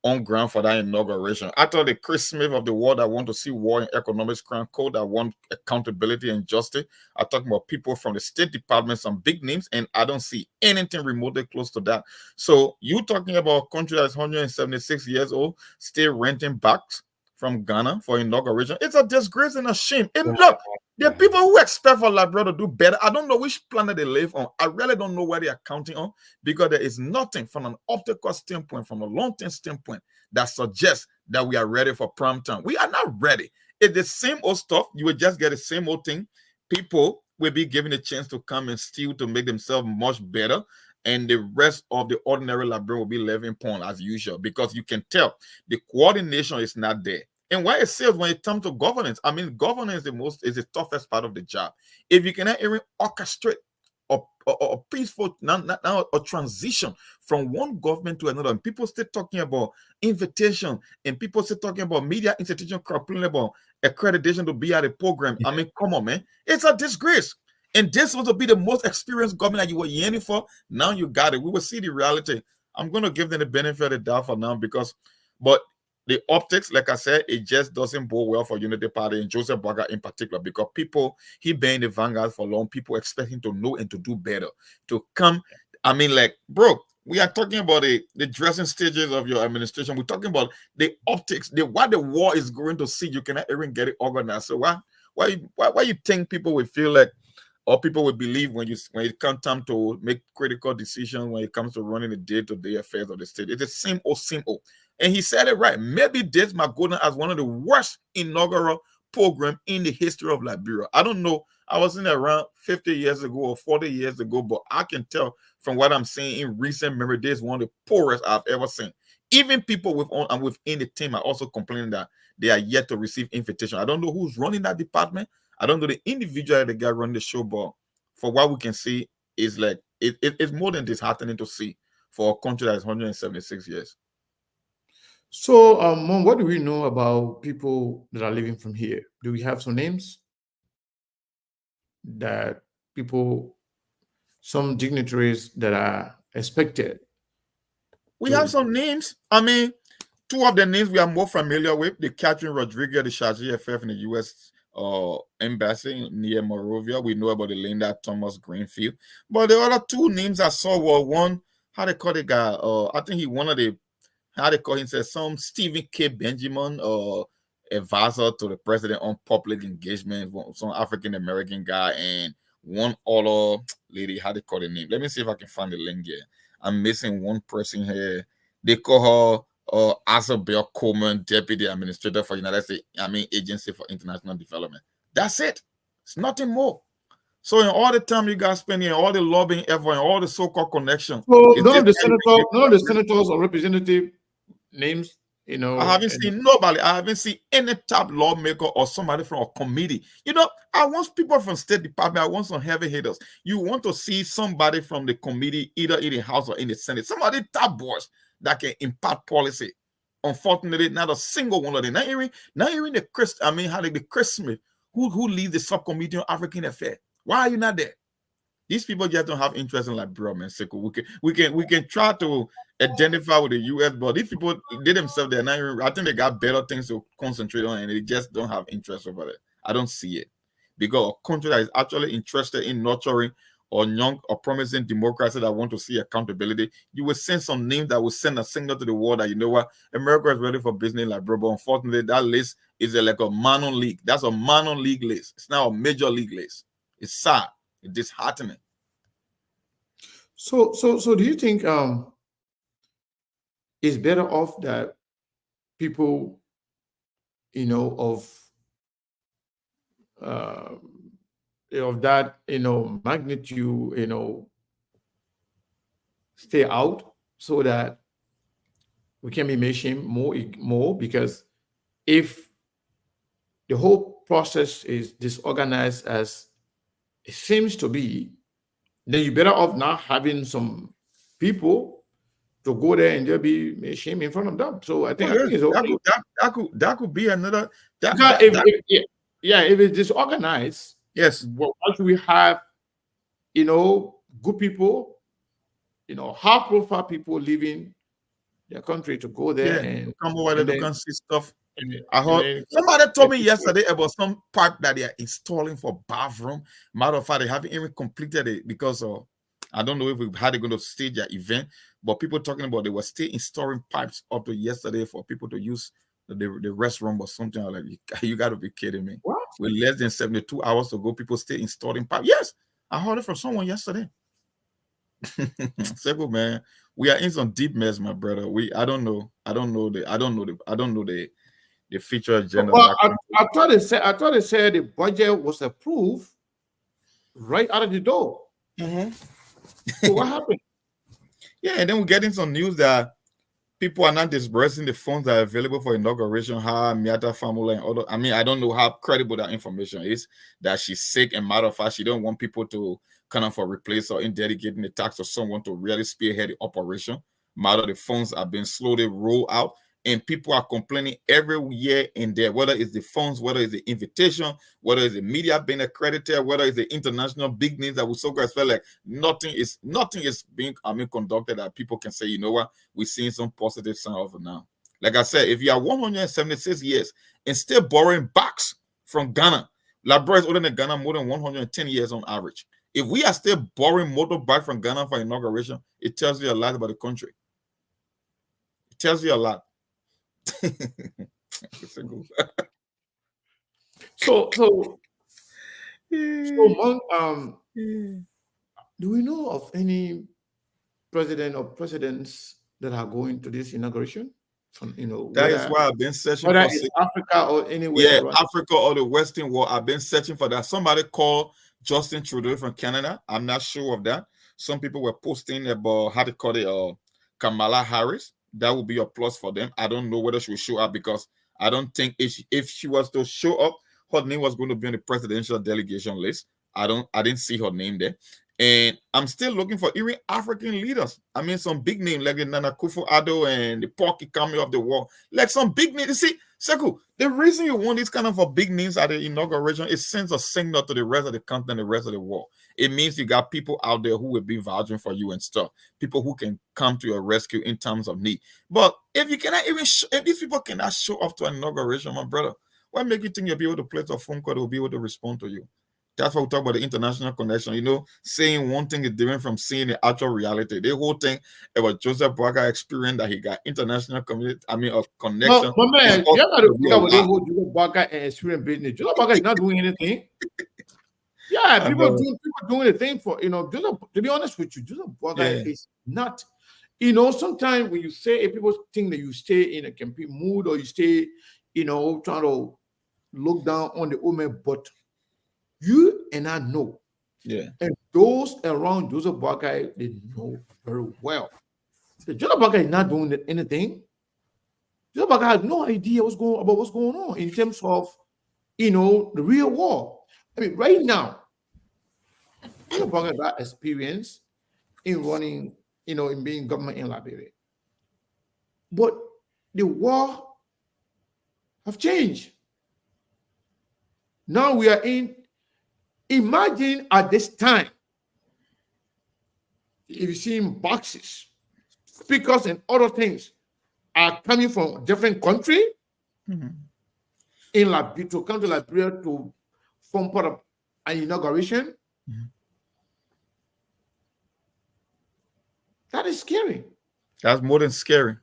on ground for that inauguration. I thought the Chris Smith of the world that want to see war and economics crime code, that want accountability and justice. I talk about people from the State Department, some big names, and I don't see anything remotely close to that. So you talking about a country that's 176 years old, still renting backs from Ghana for inauguration? It's a disgrace and a shame. And look, there are people who expect for Liberia to do better. I don't know which planet they live on. I really don't know where they are counting on, because there is nothing from an optical standpoint, from a long-term standpoint, that suggests that we are ready for prime time. We are not ready. It's the same old stuff. You will just get the same old thing. People will be given a chance to come and steal to make themselves much better. And the rest of the ordinary Liberian will be living porn as usual, because you can tell the coordination is not there. And why it says when it comes to governance, I mean, governance is the toughest part of the job. If you cannot even orchestrate a peaceful now a transition from one government to another, and people still talking about invitation, and people still talking about media institution complaining about accreditation to be at a program. I mean, come on, man, it's a disgrace. And this was to be the most experienced government that you were yearning for. Now you got it. We will see the reality. I'm going to give them the benefit of the doubt for now, but the optics, like I said, it just doesn't bode well for Unity Party and Joseph Boaga in particular, because he been in the vanguard for long. People expect him to know and to do better, to come. I mean, like, bro, we are talking about the dressing stages of your administration. We're talking about the optics, what the war is going to see. You cannot even get it organized. So why you think people will feel like, or people will believe when it comes time to make critical decisions, when it comes to running the day-to-day affairs of the state? It's the same old. And he said it right. Maybe this might go down as one of the worst inaugural programs in the history of Liberia. I don't know. I wasn't around 50 years ago or 40 years ago, but I can tell from what I'm seeing in recent memory, this is one of the poorest I've ever seen. Even people within the team are also complaining that they are yet to receive invitation. I don't know who's running that department. I don't know the individual, the guy running the show, but for what we can see, is like it's more than disheartening to see for a country that is 176 years. So, Mom, what do we know about people that are living from here? Do we have some names that people, some dignitaries that are expected We have to? some names. I mean, two of the names we are more familiar with: the Catherine Rodriguez, the Chargé FF in the U.S. Embassy near Monrovia. We know about the Linda Thomas Greenfield. But the other two names I saw were one, how they call the guy? I think he one of the, how they call him, said some Stephen K. Benjamin, advisor to the president on public engagement, some African American guy, and one other lady, how they call the name. Let me see if I can find the link here. I'm missing one person here. They call her Isabel Coleman, Deputy Administrator for United States, Agency for International Development. That's it. It's nothing more. So in all the time you guys spending, all the lobbying effort, and all the so-called connections, So it's just none of the senators or representative names, I haven't seen nobody. I haven't seen any top lawmaker or somebody from a committee. I want people from State Department. I want some heavy hitters. You want to see somebody from the committee, either in the House or in the Senate. Somebody top boss that can impact policy. Unfortunately, not a single one of them. Not even the Chris. The Chris Smith who leads the subcommittee on African affairs. Why are you not there? These people just don't have interest in Liberia, man. We can try to identify with the US, but these people, they themselves, they're not even, I think they got better things to concentrate on, and they just don't have interest over it. I don't see it. Because a country that is actually interested in nurturing or young or promising democracy that want to see accountability, you will send some names that will send a signal to the world that, you know what, America is ready for business like Liberia. But unfortunately, that list is like a minor league. That's a minor league list. It's not a major league list. It's sad. It's disheartening. So do you think it's better off that people, of that, magnitude, stay out so that we can be making more? Because if the whole process is disorganized as it seems to be, then you're better off not having some people to go there and just be shame in front of them. So I think it's okay. That could be another. If it's disorganized, yes. Well, once we have, good people, high profile people leaving their country to go there and come over there to come see stuff. I heard somebody told me yesterday about some pipe that they are installing for bathroom. Matter of fact, they haven't even completed it because I don't know if how they're going to stage their event, but people talking about they were still installing pipes up to yesterday for people to use the restroom or something. Like, you got to be kidding me. What? With less than 72 hours to go, people still installing pipes. Yes, I heard it from someone yesterday. Simple, man. We are in some deep mess, my brother. I don't know the future agenda. Well, I thought they said the budget was approved right out of the door. So what happened? Yeah, and then we're getting some news that people are not disbursing the funds that are available for inauguration. How Miata family and other. I don't know how credible that information is. That she's sick, and matter of fact, she don't want people to kind of replace or in dedicating the tax or someone to really spearhead the operation. Matter the funds are being slowly rolled out, and people are complaining every year and there, whether it's the funds, whether it's the invitation, whether it's the media being accredited, whether it's the international big names that we so guys feel like nothing is being conducted that people can say, you know what, we're seeing some positive sign of it now. Like I said, if you are 176 years and still borrowing backs from Ghana, Liberia is older than Ghana more than 110 years on average. If we are still borrowing motorbike from Ghana for inauguration, it tells you a lot about the country. It tells you a lot. So, do we know of any president or presidents that are going to this inauguration? That is why I've been searching for Africa or anywhere. Yeah, Africa or the Western world. I've been searching for that. Somebody called Justin Trudeau from Canada. I'm not sure of that. Some people were posting about how to call it Kamala Harris. That would be a plus for them. I don't know whether she will show up because I don't think if she was to show up, her name was going to be on the presidential delegation list. I didn't see her name there. And I'm still looking for even African leaders. I mean, some big names like the Nana Akufo-Addo and the Porky coming of the war. Like some big names. You see, Sekou, the reason you want these kind of big names at the inauguration is sends a signal to the rest of the continent, the rest of the world. It means you got people out there who will be vouching for you and stuff. People who can come to your rescue in times of need. But if you cannot even, if these people cannot show up to an inauguration, my brother, what make you think you'll be able to place a phone call that will be able to respond to you? That's why we talk about the international connection. You know, saying one thing is different from seeing the actual reality. The whole thing about Joseph Boakai experience that he got international community, I mean, a connection. But man, you're not talking about the whole Joseph Boakai and experience business. Joseph Boakai is not doing anything. Yeah, people doing the thing for, you know, Joseph, to be honest with you, Joseph Boakai is not, you know, sometimes when you say, people think that you stay in a campaign mood or you stay, you know, trying to look down on the woman, but you and I know. Yeah. And those around Joseph Boakai, they know very well. Joseph Boakai is not doing anything. Joseph Boakai has no idea what's going on in terms of, you know, the real war. I mean, right now, Joseph Boakai got experience in running, you know, in being government in Liberia. But the war have changed. Now we are in. Imagine at this time, if you see boxes, speakers, and other things are coming from a different country in Liberia to come to Liberia to form part of an inauguration. That is scary. That's more than scary.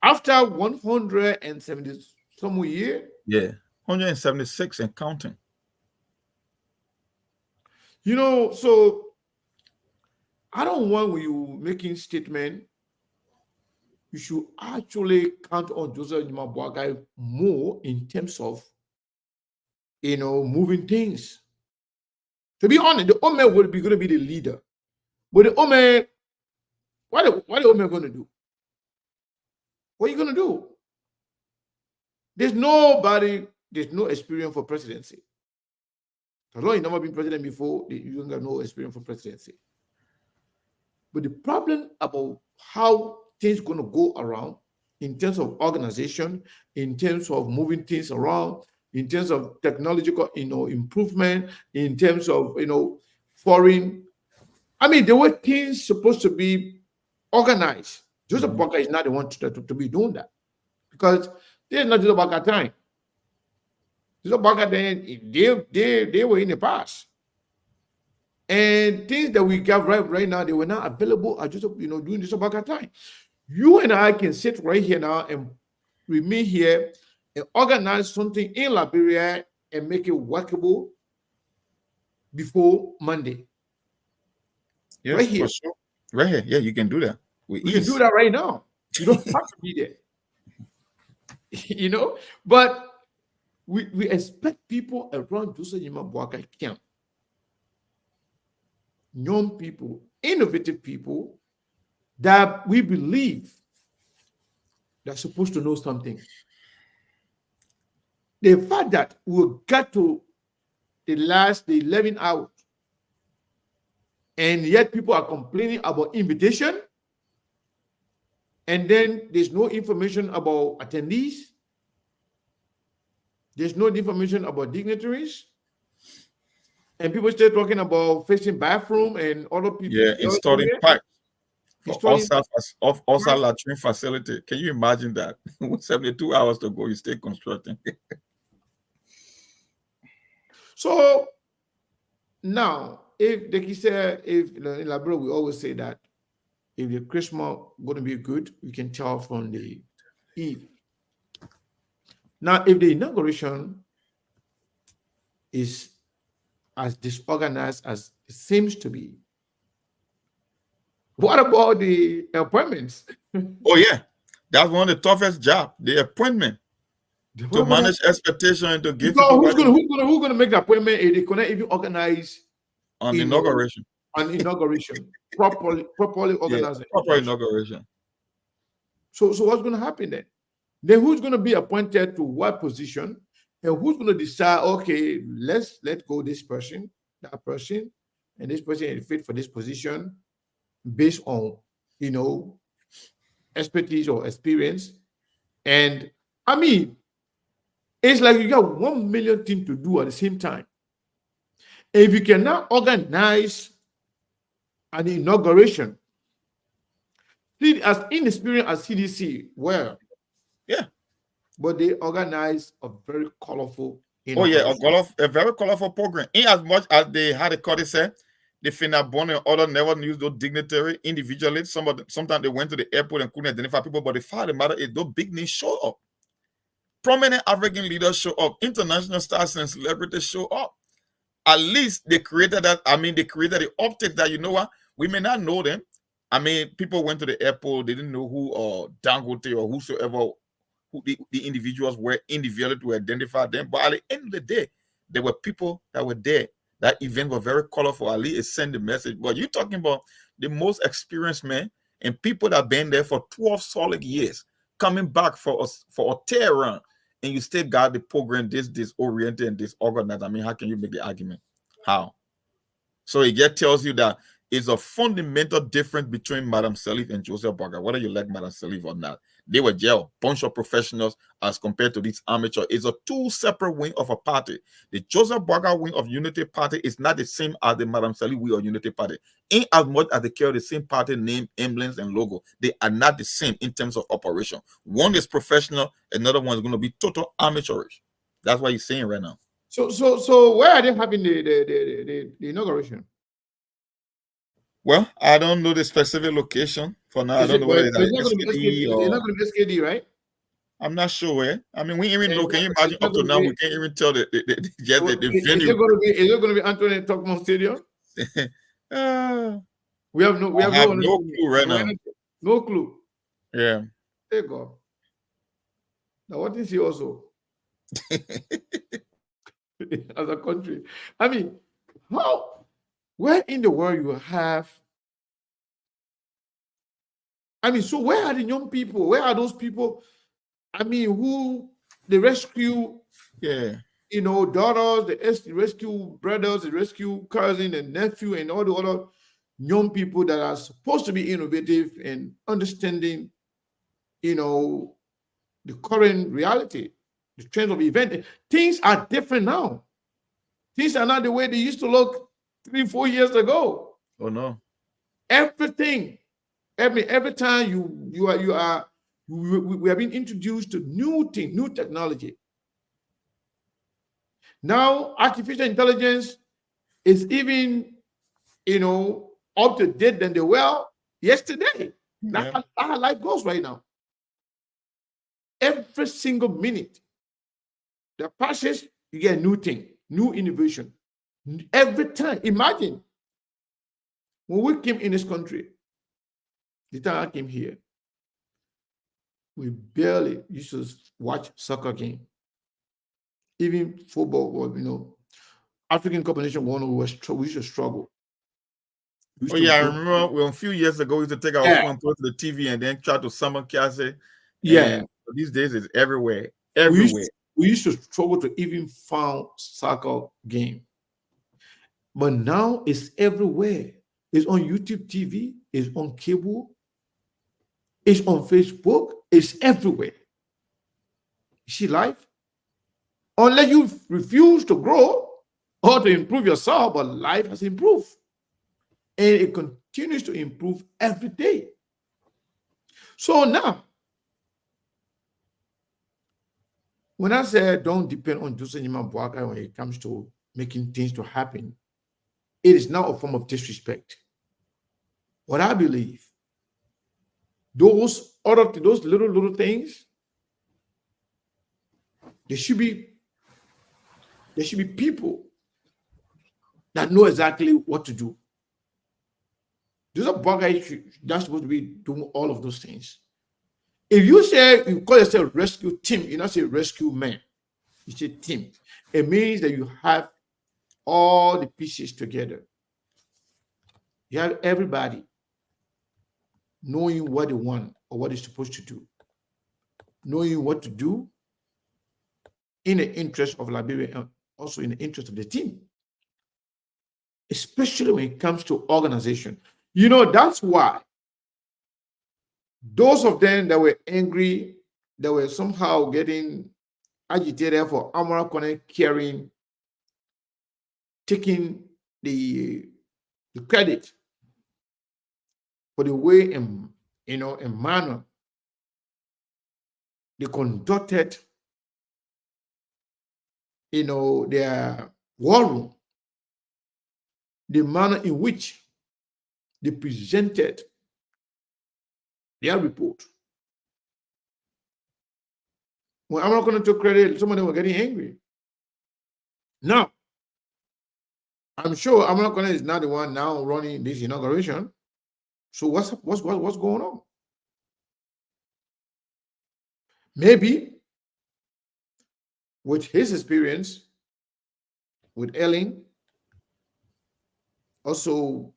After 170 some years. Yeah, 176 and counting. You know, so I don't want when you making statement, you should actually count on Joseph Boakai more in terms of, you know, moving things. To be honest, the Ome will be going to be the leader. But the Ome, what the Ome going to do? What are you going to do? There's no experience for presidency. As long as you've never been president before, you don't have no experience for presidency. But the problem about how things going to go around in terms of organization, in terms of moving things around, in terms of technological, you know, improvement, in terms of, you know, foreign. I mean, the way things supposed to be organized. Joseph Boakai is not the one to be doing that, because there's not Joseph Boakai time. Joseph Boakai then they were in the past, and things that we got right now, they were not available at Joseph, you know, during Joseph Boakai time. You and I can sit right here now and remain here and organize something in Liberia and make it workable before Monday. Yes, right here. for sure. Right here. Yeah, you can do that. We can do that right now. You don't have to be there. You know, but we expect people around Joseph Boakai camp, young people, innovative people that we believe they're supposed to know something. The fact that we got to the 11 hours, and yet people are complaining about invitation, and then there's no information about attendees, there's no information about dignitaries, and people start talking about facing bathroom and other people. Yeah, installing pipes for latrine facility. Can you imagine that? 72 hours to go, you stay constructing. So now, if like you said, if in Liberia we always say that if the Christmas going to be good, we can tell from the Eve. Now, if the inauguration is as disorganized as it seems to be, what about the appointments? Oh yeah, that's one of the toughest jobs, the appointment. To manage expectation and to give people who's gonna make the appointment if they cannot even organize on the inauguration. On inauguration. properly organized. Yeah, proper inauguration. So what's gonna happen then? Then who's gonna be appointed to what position? And who's going to decide, okay, let's let go this person, that person, and this person is fit for this position based on, expertise or experience. And I mean, it's like you got 1 million things to do at the same time. If you cannot organize an inauguration, as inexperienced as CDC were, but they organized a very colorful inauguration. A very colorful program. In as much as they had a courtesy, they finna born and other never knew those dignitary individually. Sometimes they went to the airport and couldn't identify people, but the fact of the matter is those big names show up. Prominent African leaders show up, international stars and celebrities show up. At least they created that. I mean, they created the optic that, you know what, we may not know them. I mean, people went to the airport, they didn't know who Dangote or whosoever who the individuals were individually to identify them. But at the end of the day, there were people that were there. That event was very colorful. At least it sent the message. But you're talking about the most experienced men and people that have been there for 12 solid years, coming back for a tear run, and you still got the program disoriented and disorganized. I mean, how can you make the argument? How? So it just tells you that it's a fundamental difference between Madam Salif and Joseph Burger, whether you like Madam Salif or not. They were just a bunch of professionals as compared to this amateur. It's a two separate wing of a party. The Joseph Burger wing of Unity Party is not the same as the Madam Salif wing of Unity Party. In as much as they carry the same party name, emblems, and logo, they are not the same in terms of operation. One is professional, another one is going to be total amateurish. That's what he's saying right now. So where are they having the inauguration? Well, I don't know the specific location for now. I don't know whether it's SKD or... It's not going to be SKD, right? I'm not sure. I mean, we even know. Can you imagine up to now? We can't even tell the venue. Is it going to be Anthony Tokman Stadium? We have no clue right now. No clue. Yeah. There you go. Now, what is he also? As a country, I mean, where in the world you have? I mean, so where are the young people? Where are those people? I mean, who they rescue? Daughters, the rescue brothers, the rescue cousin and nephew, and all the other young people that are supposed to be innovative and understanding, the current reality, the trends of event. Things are different now. Things are not the way they used to look 3-4 years ago. Oh no! Everything, every time we have been introduced to new technology. Now, artificial intelligence is even, up to date than they were yesterday. That's how life goes right now. Every single minute that passes, you get a new thing, new innovation. Every time. Imagine when we came in this country, the time I came here, we barely used to watch soccer game. Even football, or African Cup of Nations one, we used to struggle. I remember a few years ago we used to take our phone, put to the TV, and then try to summon Kiase. Yeah. These days it's everywhere. We used to struggle to even find soccer game. But now it's everywhere. It's on YouTube TV, it's on cable, it's on Facebook, it's everywhere. You see life? Unless you refuse to grow or to improve yourself, but life has improved. And it continues to improve every day. So now, when I say don't depend on Joseph Boakai when it comes to making things to happen, it is now a form of disrespect. What I believe, those little things, there should be people that know exactly what to do. Joseph Boakai is not supposed to be doing all of those things. If you say you call yourself rescue team, you not say rescue man. You say team. It means that you have all the pieces together. You have everybody knowing what they want or what they're supposed to do, knowing what to do, in the interest of Liberia and also in the interest of the team, especially when it comes to organization. You know, that's why those of them that were angry, that were somehow getting agitated for Amara Kone carrying, taking the credit for the way and in manner they conducted their war room, the manner in which they presented their report. When I'm not going to take credit, some of them were getting angry. Now, I'm sure I'm not going to is not the one now running this inauguration. So what's going on? Maybe with his experience with Ellen, also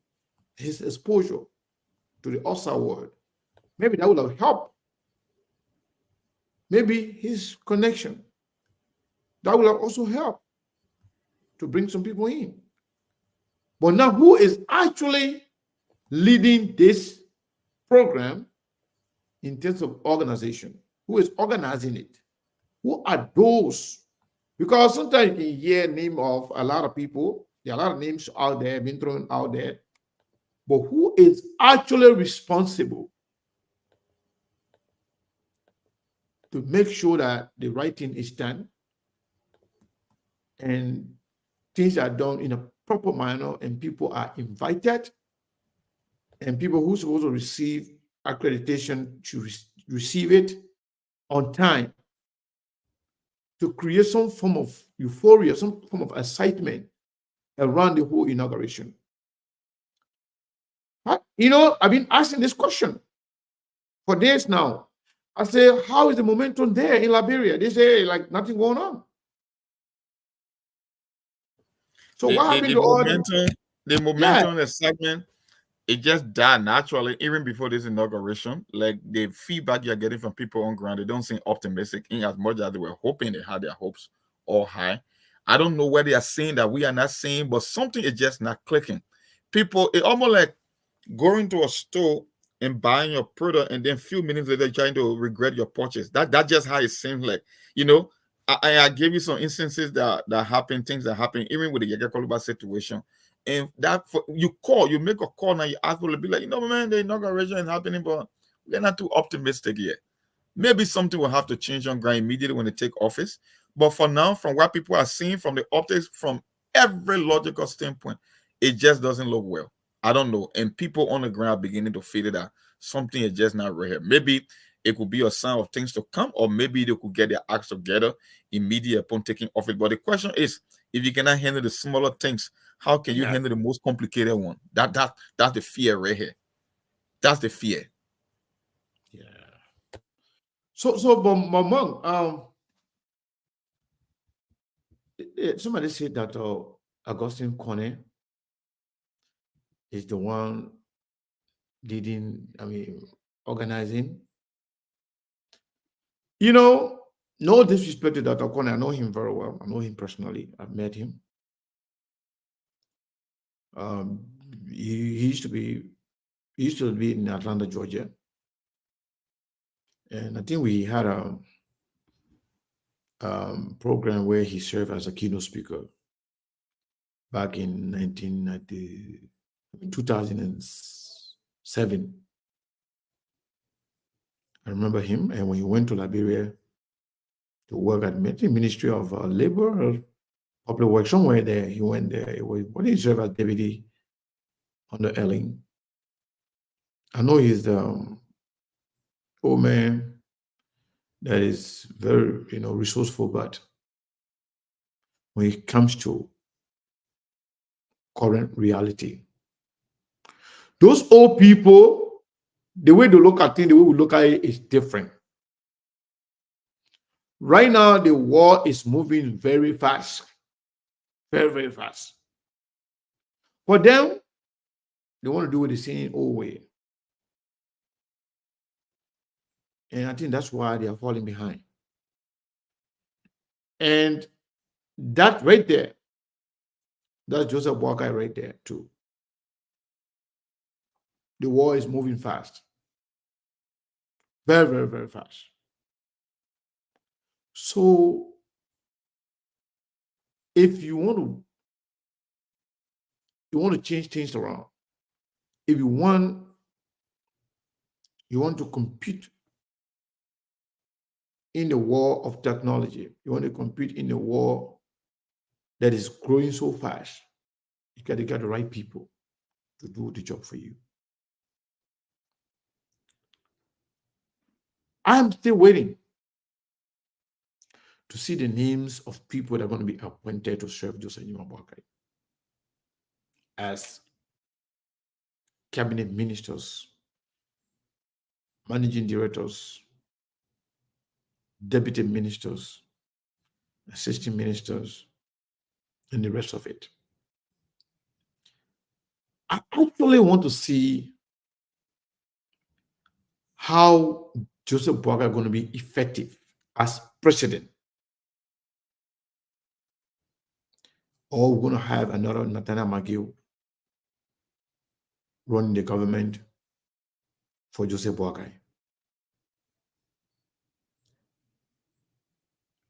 his exposure to the outside world, maybe that would have helped. Maybe his connection, that will have also helped to bring some people in. But now, who is actually leading this program in terms of organization? Who is organizing it? Who are those? Because sometimes you can hear name of a lot of people. There are a lot of names out there being thrown out there. But who is actually responsible to make sure that the right thing is done and things are done in a proper manner and people are invited and people who are supposed to receive accreditation to receive it on time, to create some form of euphoria, some form of excitement around the whole inauguration. I've been asking this question for days now. I say, how is the momentum there in Liberia? They say, like, nothing going on. So what happened to all the momentum, the segment, it just died naturally, even before this inauguration. Like, the feedback you're getting from people on ground, they don't seem optimistic in as much as they were hoping. They had their hopes all high. I don't know where they are saying that we are not saying, but something is just not clicking. People, it almost like going to a store and buying your product and then a few minutes later trying to regret your purchase. That's just how it seems like. I gave you some instances that happen, things that happen, even with the Geopolitical situation. And you make a call now, you ask people to be like, man, the inauguration is happening, but we're not too optimistic yet. Maybe something will have to change on ground immediately when they take office. But for now, from what people are seeing, from the optics, from every logical standpoint, it just doesn't look well. I don't know. And people on the ground are beginning to feel that something is just not right here. Maybe it could be a sign of things to come, or maybe they could get their acts together immediately upon taking office. But the question is, if you cannot handle the smaller things, how can you handle the most complicated one? That's the fear right here. That's the fear. Yeah. So, but Mamang, somebody said that Augustine Kone is the one organizing. No disrespect to Dr. Kone. I know him very well. I know him personally. I've met him. He used to be in Atlanta, Georgia. And I think we had a program where he served as a keynote speaker back in 2007. I remember him. And when he went to Liberia to work at the Ministry of Labor or Public Works, somewhere there, he went there. When he served as deputy under Ellen. I know he's the old man that is very, resourceful, but when it comes to current reality, those old people, the way they look at things, the way we look at it is different. Right now, the war is moving very fast, very, very fast. For them, they want to do it the same old way. And I think that's why they are falling behind. And that right there, that's Joseph Boakai right there too. The war is moving fast. Very, very, very fast. So if you want to change things around, if you want to compete in the war of technology, you want to compete in the war that is growing so fast, you got to get the right people to do the job for you. I'm still waiting to see the names of people that are going to be appointed to serve Joseph Nima Boakai as cabinet ministers, managing directors, deputy ministers, assistant ministers, and the rest of it. I actually want to see how Joseph Boakai is going to be effective as president. Or we're going to have another Nathaniel McGill running the government for Joseph Boakai.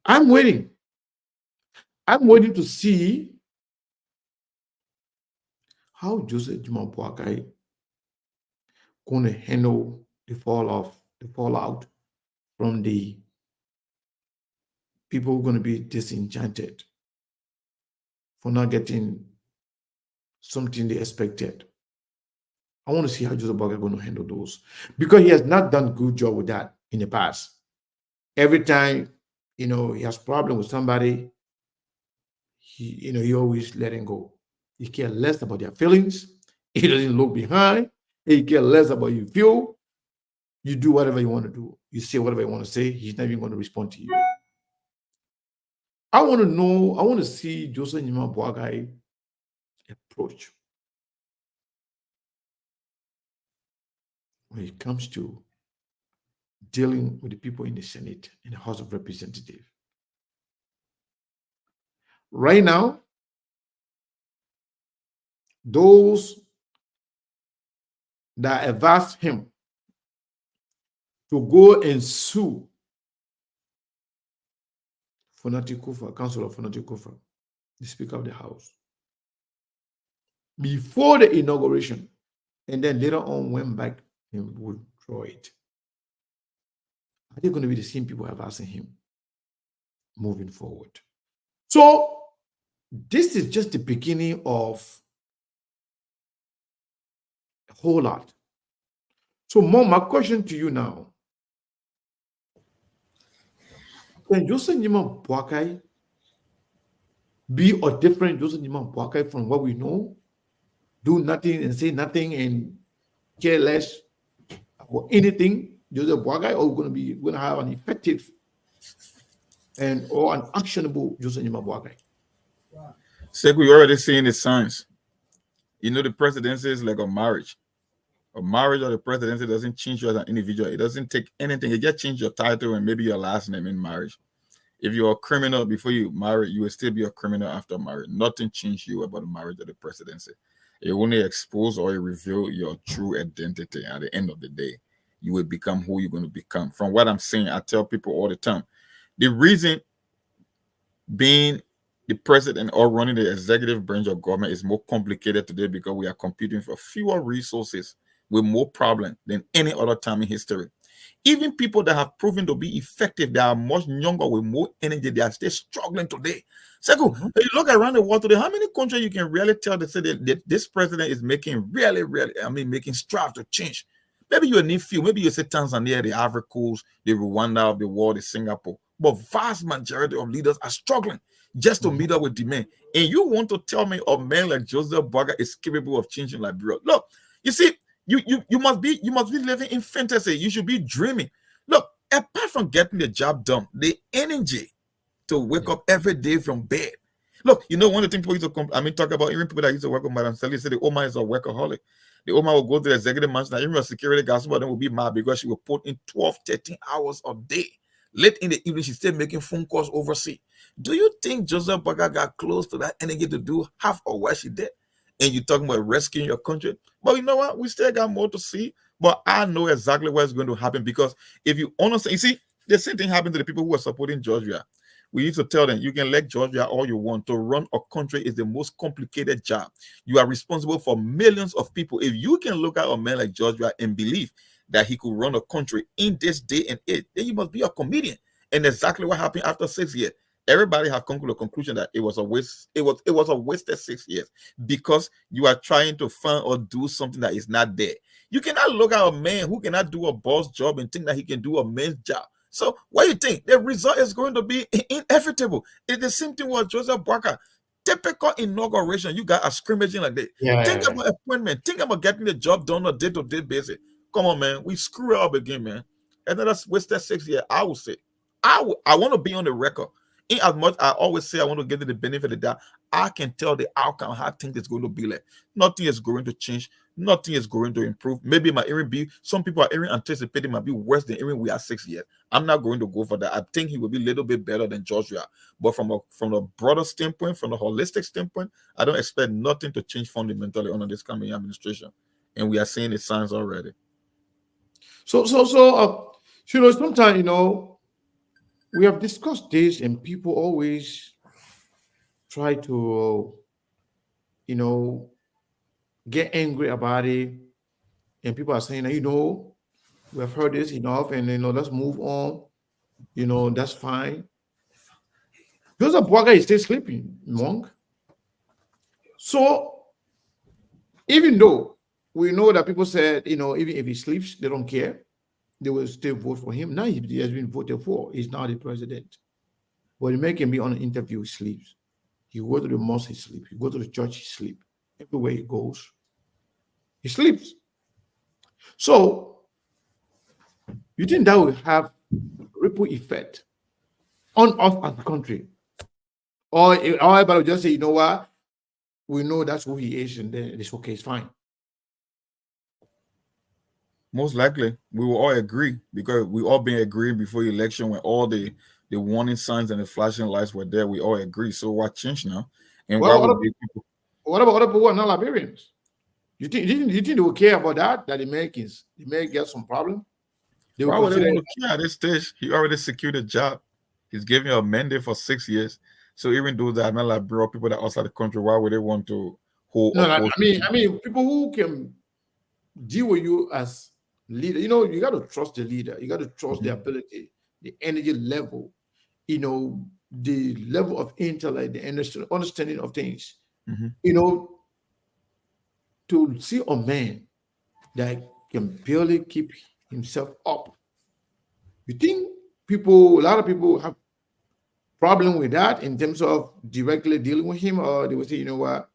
I'm waiting. I'm waiting to see how Joseph Juma Boakai going to handle the fallout from the people who are going to be disenchanted for not getting something they expected. I want to see how Joseph Boakai is going to handle those, because he has not done a good job with that in the past. Every time, he has problem with somebody, he always let him go. He cares less about their feelings. He doesn't look behind. He cares less about your feel. You do whatever you want to do. You say whatever you want to say. He's not even going to respond to you. I want to see Joseph Nima Boakai approach when it comes to dealing with the people in the Senate and the House of Representatives. Right now, those that have asked him to go and sue Fonati Kufa, Councilor Fonati Kufa, the Speaker of the House, before the inauguration, and then later on went back and withdraw it. Are they going to be the same people who have asked him moving forward? So this is just the beginning of a whole lot. So, Mom, my question to you now: can Joseph Nima Boakai be a different Joseph Nima Boakai from what we know? Do nothing and say nothing and care less about anything, Joseph Boakai, or we're going to have an effective or an actionable Joseph Nima Boakai? We already seeing the signs. The presidency is like a marriage. A marriage or the presidency doesn't change you as an individual. It doesn't take anything. It just change your title and maybe your last name in marriage. If you're a criminal before you marry, you will still be a criminal after marriage. Nothing changed you about the marriage or the presidency. It only expose or it reveal your true identity. At the end of the day, you will become who you're going to become. From what I'm saying, I tell people all the time, the reason being the president or running the executive branch of government is more complicated today because we are competing for fewer resources with more problems than any other time in history. Even people that have proven to be effective, they are much younger with more energy, they are still struggling today. Second, you look around the world today, how many countries you can really tell that say that this president is making making strive to change? Maybe you need few, maybe you say Tanzania, the Ivory Coast, the Rwanda of the world, the Singapore, but vast majority of leaders are struggling just to meet up with demand. And you want to tell me a man like Joseph Boakai is capable of changing Liberia? Look, you see, you must be living in fantasy. You should be dreaming. Look, apart from getting the job done, the energy to wake up every day from bed. Look, one of the things people used to talk about, even people that used to work with Madam Sally said the Oma is a workaholic. The Oma will go to the executive mansion, even a security guard, some of them will be mad because she will put in 12, 13 hours a day. Late in the evening, she's still making phone calls overseas. Do you think Joseph Boakai got close to that energy to do half of what she did? And you're talking about rescuing your country? But you know what? We still got more to see. But I know exactly what's going to happen, because if you honestly, you see, the same thing happened to the people who are supporting Georgia. We used to tell them, you can let Georgia all you want. To run a country is the most complicated job. You are responsible for millions of people. If you can look at a man like Georgia and believe that he could run a country in this day and age, then you must be a comedian. And exactly what happened after 6 years. Everybody have come to the conclusion that it was a waste. It was a wasted 6 years, because you are trying to find or do something that is not there. You cannot look at a man who cannot do a boss job and think that he can do a man's job. So what do you think? The result is going to be inevitable. It's the same thing with Joseph Boakai. Typical inauguration. You got a scrimmaging like that. Think about appointment. Think about getting the job done on a day-to-day basis. Come on, man. We screw it up again, man. And then that's wasted 6 years. I would say. I want to be on the record. In as much I always say I want to give it the benefit of the doubt, I can tell the outcome how things is going to be like. Nothing is going to change. Nothing is going to improve. Maybe my hearing be, some people are hearing anticipating might be worse than hearing we are 6 years. I'm not going to go for that. I think he will be a little bit better than Georgia. But from a broader standpoint, from a holistic standpoint, I don't expect nothing to change fundamentally under this coming administration. And we are seeing the signs already. So, sometimes, we have discussed this, and people always try to, get angry about it. And people are saying, we have heard this enough, and let's move on. That's fine. Joseph Boakai is still sleeping, Monk. So, even though we know that people said, even if he sleeps, they don't care, they will still vote for him. Now he has been voted for. He's now the president. But he make him be on an interview, he sleeps. You go to the mosque, he sleeps. You go to the church, he sleeps. Everywhere he goes, he sleeps. So, you think that will have ripple effect on us as a country? Or everybody will just say, you know what? We know that's who he is, and then it's okay, it's fine. Most likely, we will all agree, because we all been agreeing before the election when all the warning signs and the flashing lights were there. We all agree. So what changed now? And what about other people who are not Liberians? You think they will care about that? That the Americans may get some problem? Why would they want to care at this stage? He already secured a job. He's giving you a mandate for 6 years. So even though that are not Liberian people that are outside the country, why would they want to hold? No, I mean, people who can deal with you as leader. You got to trust the leader. You got to trust the ability, the energy level, the level of intellect, the understanding of things. To see a man that can barely keep himself up. You think a lot of people have problem with that in terms of directly dealing with him, or they will say, you know what,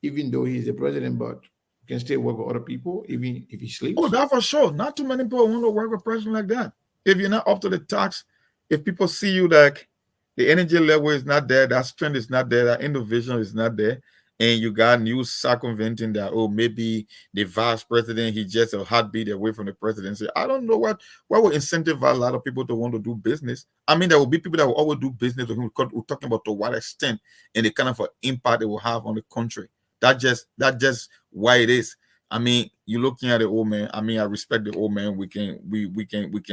even though he's the president, but can still work with other people, even if he sleeps? Oh, that for sure. Not too many people want to work with a person like that. If you're not up to the task, if people see you like the energy level is not there, that strength is not there, that innovation is not there, and you got news circumventing that, maybe the vice president, he just a heartbeat away from the presidency. I don't know what will incentivize a lot of people to want to do business. I mean, there will be people that will always do business with him. We're talking about to what extent and the kind of impact it will have on the country. That just why it is. I mean, you're looking at the old man. I mean, I respect the old man. We can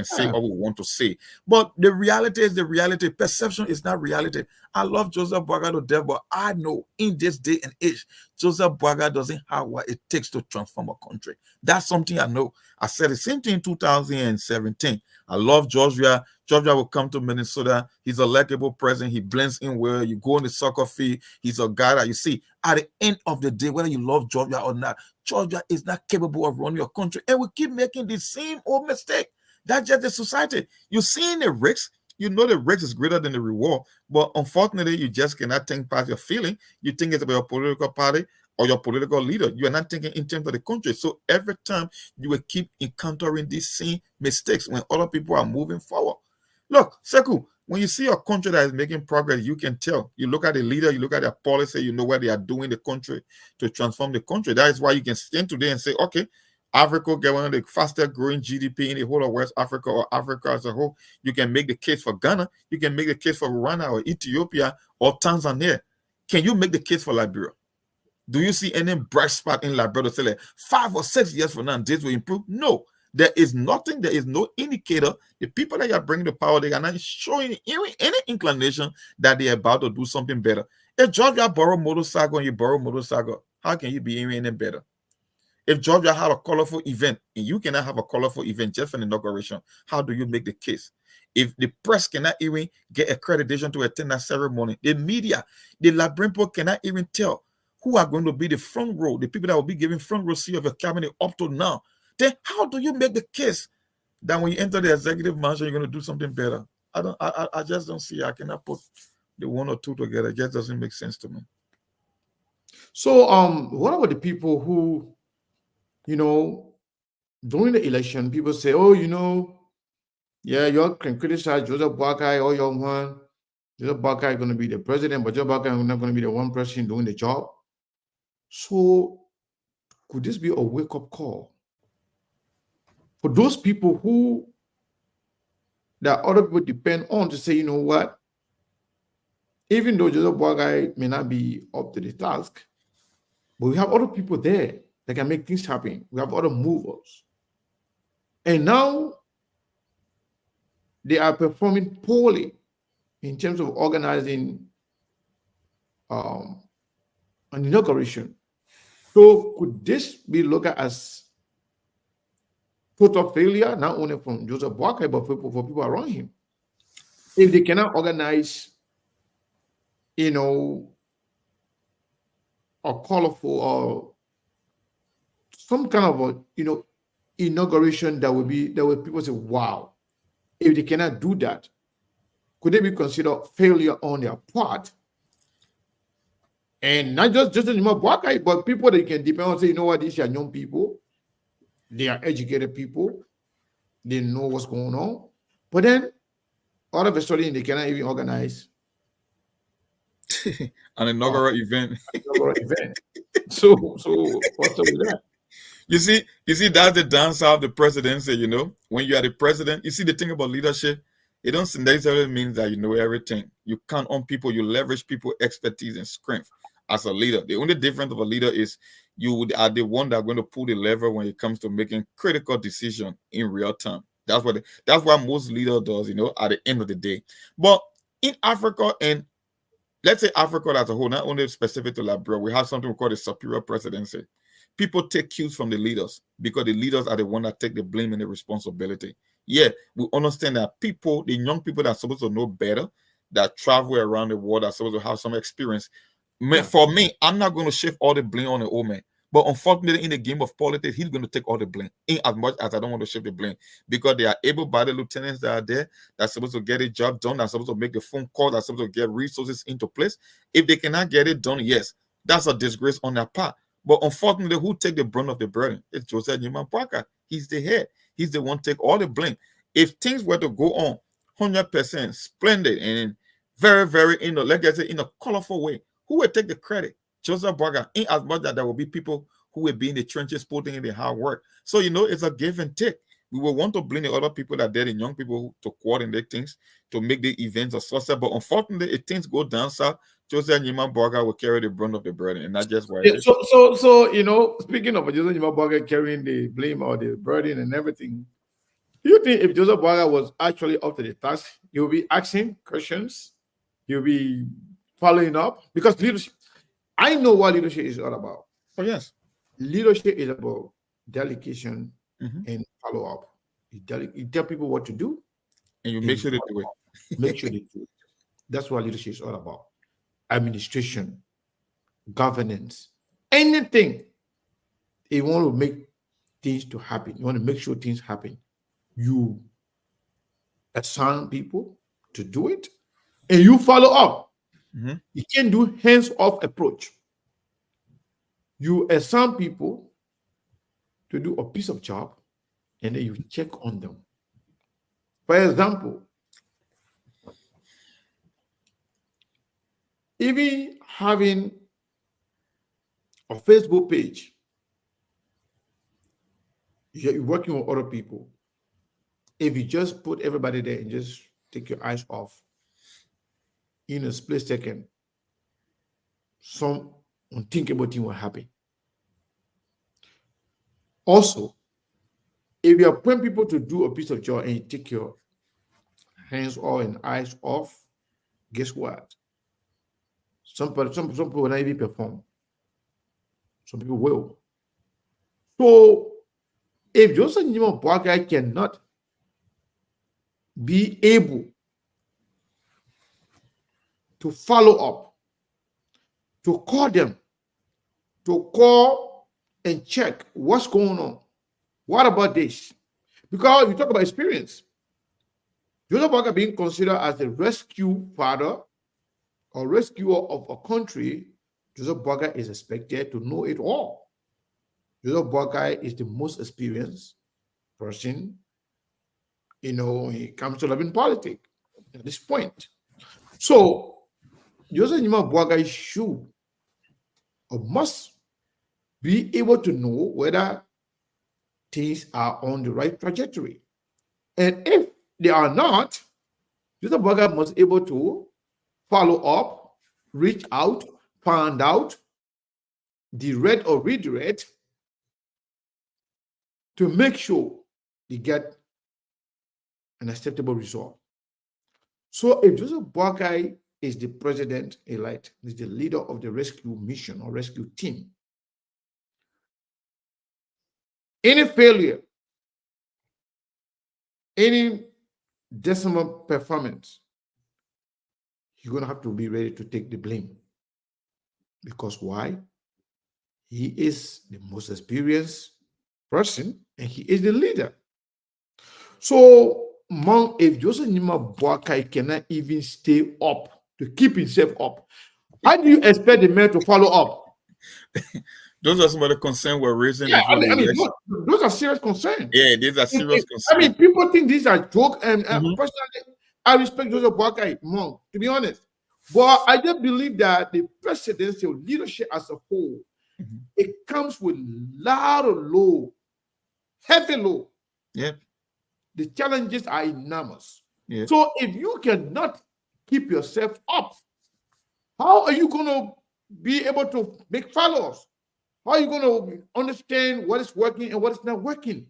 say what we want to say, but the reality is the reality. Perception is not reality. I love Joseph Boakai to death, but I know in this day and age, Joseph Boakai doesn't have what it takes to transform a country. That's something I know. I said the same thing in 2017. I love Georgia. Georgia will come to Minnesota. He's a likable president. He blends in well. You go on the soccer field. He's a guy that you see. At the end of the day, whether you love Georgia or not, Georgia is not capable of running your country. And we keep making the same old mistake. That's just the society. You're seeing the risks. You know the risk is greater than the reward. But unfortunately, you just cannot think past your feeling. You think it's about your political party or your political leader. You are not thinking in terms of the country. So every time you will keep encountering these same mistakes when other people are moving forward. Look, Sekou, when you see a country that is making progress, you can tell. You look at the leader, you look at their policy, you know what they are doing in the country to transform the country. That is why you can stand today and say, okay, Africa get one of the fastest growing GDP in the whole of West Africa or Africa as a whole. You can make the case for Ghana. You can make the case for Rwanda or Ethiopia or Tanzania. Can you make the case for Liberia? Do you see any bright spot in Liberia to say like 5 or 6 years from now this will improve? No. There is nothing. There is no indicator. The people that are bringing the power, they are not showing any inclination that they are about to do something better. If Georgia borrow motorcycle and you borrow motorcycle, how can you be any better? If Georgia had a colorful event and you cannot have a colorful event just for an inauguration, how do you make the case? If the press cannot even get accreditation to attend that ceremony, the media, the Liberian people cannot even tell who are going to be the front row, the people that will be giving front row seat of your cabinet up to now, then how do you make the case that when you enter the executive mansion, you're going to do something better? I just don't see. I cannot put the one or two together. It just doesn't make sense to me. So, what about the people who, during the election, people say, oh, yeah, you can criticize Joseph Boakai or young one. Joseph Boakai is going to be the president, but Joseph Boakai is not going to be the one person doing the job. So, could this be a wake-up call for those people who that other people depend on to say, you know what? Even though Joseph Boakai may not be up to the task, but we have other people there that can make things happen. We have other movers. And now they are performing poorly in terms of organizing an inauguration. So could this be looked at as total failure, not only from Joseph Boakai, but for people around him? If they cannot organize, a colorful or some kind of a, inauguration that will people say, wow. If they cannot do that, could they be considered failure on their part? And not just in Boakai, but people that you can depend on, say, you know what, these are young people, they are educated people, they know what's going on. But then all of a sudden they cannot even organize an inaugural event. So what's up with that? You see, that's the downside of the presidency, When you are the president, you see the thing about leadership, it don't necessarily mean that you know everything. You count on people, you leverage people's expertise and strength as a leader. The only difference of a leader is you are the one that are going to pull the lever when it comes to making critical decisions in real time. That's what most leaders does, at the end of the day. But in Africa, and let's say Africa as a whole, not only specific to Liberia, we have something we call the superior presidency. People take cues from the leaders because the leaders are the one that take the blame and the responsibility. Yeah, we understand that people, the young people that are supposed to know better, that travel around the world, are supposed to have some experience. For me, I'm not going to shift all the blame on the old man. But unfortunately, in the game of politics, he's going to take all the blame, in as much as I don't want to shift the blame, because they are able-bodied lieutenants that are there, that's supposed to get a job done, that's supposed to make the phone call, that's supposed to get resources into place. If they cannot get it done, yes, that's a disgrace on their part. But unfortunately, who take the brunt of the burden? It's Joseph Newman Parker. He's the head. He's the one take all the blame. If things were to go on 100% splendid and very, very, like I said, in a colorful way, who would take the credit? Joseph Parker, in as much that there will be people who will be in the trenches putting in the hard work. So, it's a give and take. We will want to blame the other people that did, the young people to coordinate things, to make the events a success. But unfortunately, if things go down south, Joseph Newman Burger will carry the brunt of the burden, and that's just why. Yeah, so speaking of Joseph Newman Burger carrying the blame or the burden and everything, do you think if Joseph Burger was actually up to the task, he would be asking questions, he would be following up? Because leadership, I know what leadership is all about. Oh yes, leadership is about delegation and follow up. You tell people what to do, and you make sure they do it. Make sure they do it. That's what leadership is all about. Administration, governance, anything. You want to make things to happen. You want to make sure things happen. You assign people to do it, and you follow up. You can't do hands-off approach. You assign people to do a piece of job, and then you check on them. For example, even having a Facebook page, You're working with other people. If you just put everybody there and just take your eyes off, in a split second, some unthinkable thing will happen. Also, if you appoint people to do a piece of job and you take your hands off and eyes off, guess what? Some people will not even perform. Some people will. So if Joseph Nima Boakai cannot be able to follow up, to call them, to call and check what's going on. What about this? Because you talk about experience. Joseph Boakai being considered as the rescue father or rescuer of a country, Joseph Boakai is expected to know it all. Joseph Boakai is the most experienced person, when it comes to loving politics at this point. So, Joseph Nima Boakai should or must be able to know whether things are on the right trajectory. And if they are not, Joseph Boakai must be able to follow up, reach out, find out, direct or redirect to make sure they get an acceptable result. So if Joseph Boakai is the president-elect, is the leader of the rescue mission or rescue team, any failure, any decimal performance, you're going to have to be ready to take the blame. Because why? He is the most experienced person and he is the leader. So, if Joseph Nima Boakai cannot even stay up to keep himself up, how do you expect the man to follow up? Those are some of the concerns we're raising. Yeah, those are serious concerns. Yeah, these are serious concerns. I mean, people think these are jokes, and personally, I respect Joseph Boakai more, to be honest. But I just believe that the presidential leadership as a whole, it comes with lot of load, heavy load. Yeah. The challenges are enormous. Yeah. So if you cannot keep yourself up, how are you going to be able to make follow-ups? How are you going to understand what is working and what is not working?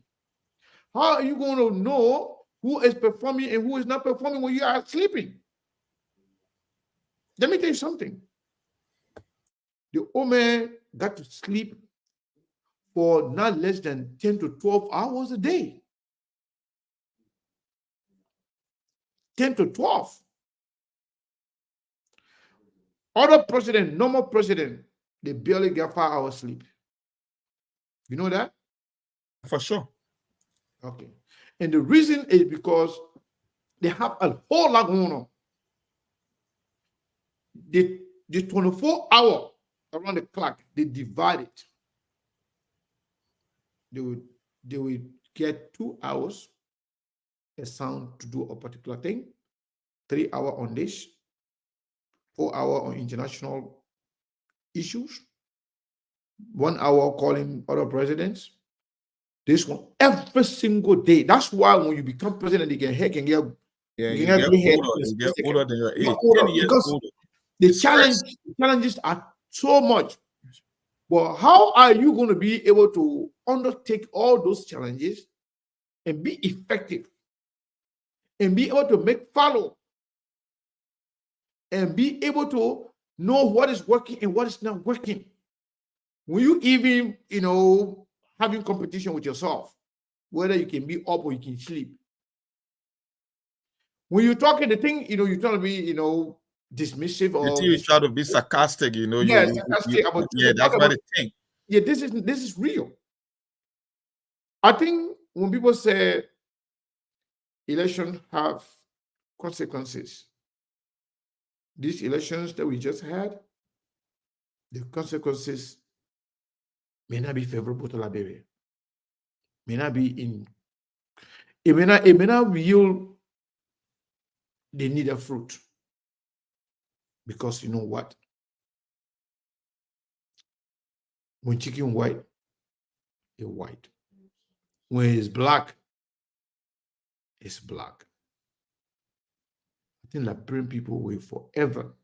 How are you going to know who is performing and who is not performing when you are sleeping? Let me tell you something. The old man got to sleep for not less than 10 to 12 hours a day. 10 to 12. Other president, normal president, they barely get 5 hours sleep. You know that? For sure. Okay. And the reason is because they have a whole lot going on. The 24 hour around the clock, they divide it. They will get 2 hours a sound to do a particular thing, 3 hours on this, 4 hours on international issues, 1 hour calling other presidents. This one every single day. That's why when you become president, you get older than your age. Because the challenges are so much. But how are you going to be able to undertake all those challenges and be effective and be able to make follow and be able to know what is working and what is not working? When you even, having competition with yourself, whether you can be up or you can sleep. When you're talking the thing, you're trying to be, dismissive or you try to be sarcastic, sarcastic about that's what they think. Yeah, this is real. I think when people say elections have consequences, these elections that we just had, the consequences may not be favorable to Liberia. May not be it may not yield the needed fruit. Because you know what? When chicken white, it's white. when it's black, it's black. I think Liberian people will forever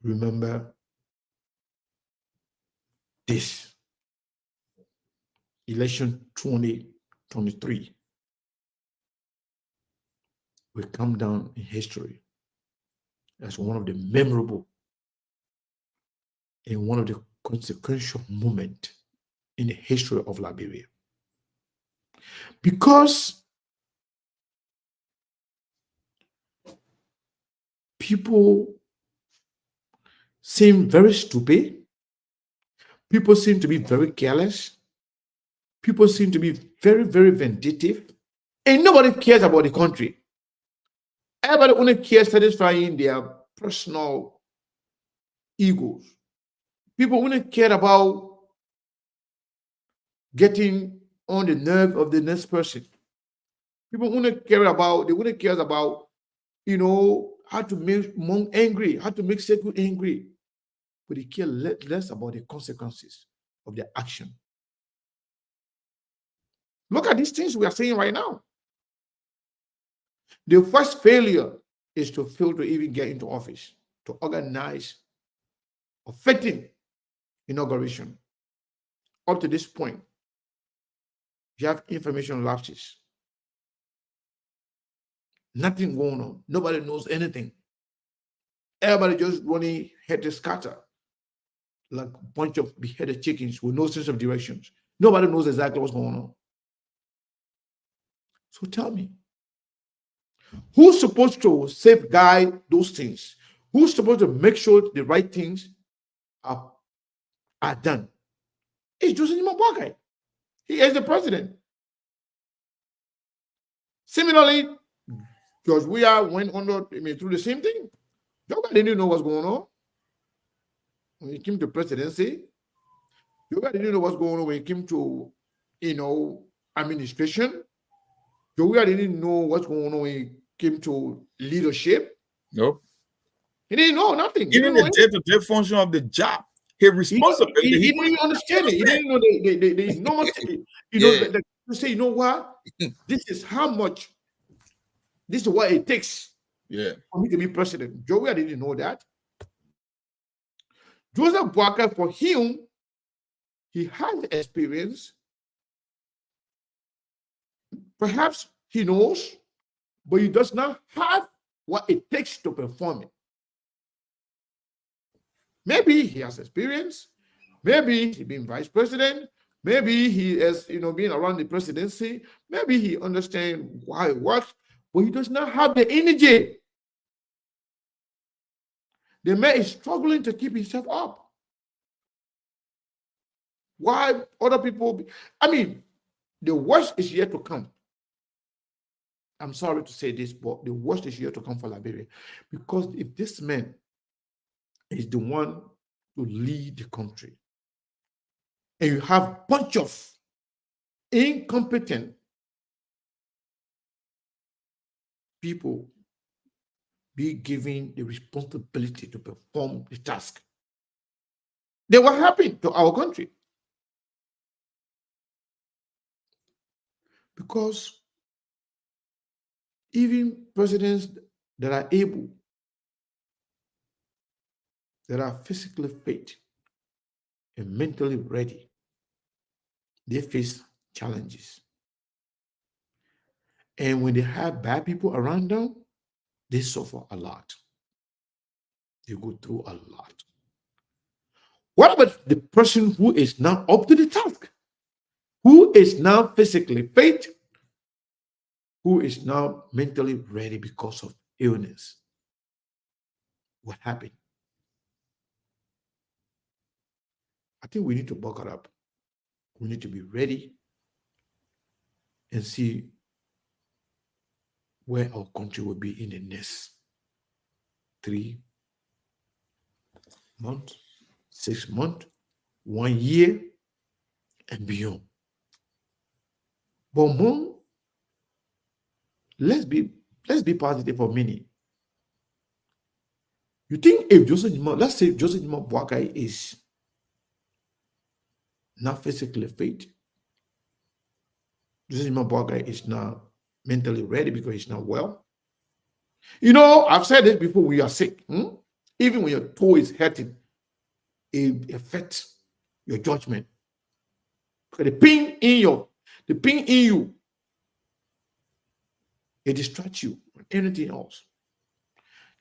remember this election 2023 will come down in history as one of the memorable and one of the consequential moments in the history of Liberia. Because people seem very stupid, people seem to be very careless, people seem to be very, very vindictive, and nobody cares about the country. Everybody only cares satisfying their personal egos. People only care about getting on the nerve of the next person. People only care about, how to make Monk angry, how to make Seku angry. But they care less about the consequences of their action. Look at these things we are saying right now. The first failure is to fail to even get into office, to organize a fitting inauguration. Up to this point, you have information lapses. Nothing going on. Nobody knows anything. Everybody just running head to scatter like a bunch of beheaded chickens with no sense of directions. Nobody knows exactly what's going on. So tell me, who's supposed to safeguard those things? Who's supposed to make sure the right things are done? It's Joseph Mabwaka. He is the president. Similarly, George Weah went through the same thing. Nobody didn't know what's going on when it came to presidency. Nobody didn't know what's going on when it came to, administration. Weah didn't know what's going on when it came to leadership. Nope. He didn't know nothing. Even the day-to-day function of the job, his responsibility. He didn't even understand it. He didn't know the normal thing. To say, you know what? This is how much. This is what it takes. Yeah. For me to be president. Weah didn't know that. Joseph Boakai, for him, he has experience. Perhaps he knows, but he does not have what it takes to perform it. Maybe he has experience. Maybe he's been vice president. Maybe he has, been around the presidency. Maybe he understands why it works, but he does not have the energy. The man is struggling to keep himself up. Why other people? The worst is yet to come. I'm sorry to say this, but the worst is yet to come for Liberia. Because if this man is the one to lead the country, and you have a bunch of incompetent people be given the responsibility to perform the task, then what happened to our country? Because even presidents that are able, that are physically fit and mentally ready, they face challenges. And when they have bad people around them, they suffer a lot. They go through a lot. What about the person who is now up to the task? Who is now physically fit? Who is now mentally ready because of illness? What happened? I think we need to buckle up. We need to be ready and see where our country will be in the next 3 months, 6 months, 1 year, and beyond. But more, let's be positive for a minute. You think if let's say Joseph Boakai is not physically fit, Joseph Boakai is not mentally ready because he's not well. You know, I've said this before, we are sick. Even when your toe is hurting, it affects your judgment. Because the pain in you, it distracts you from anything else.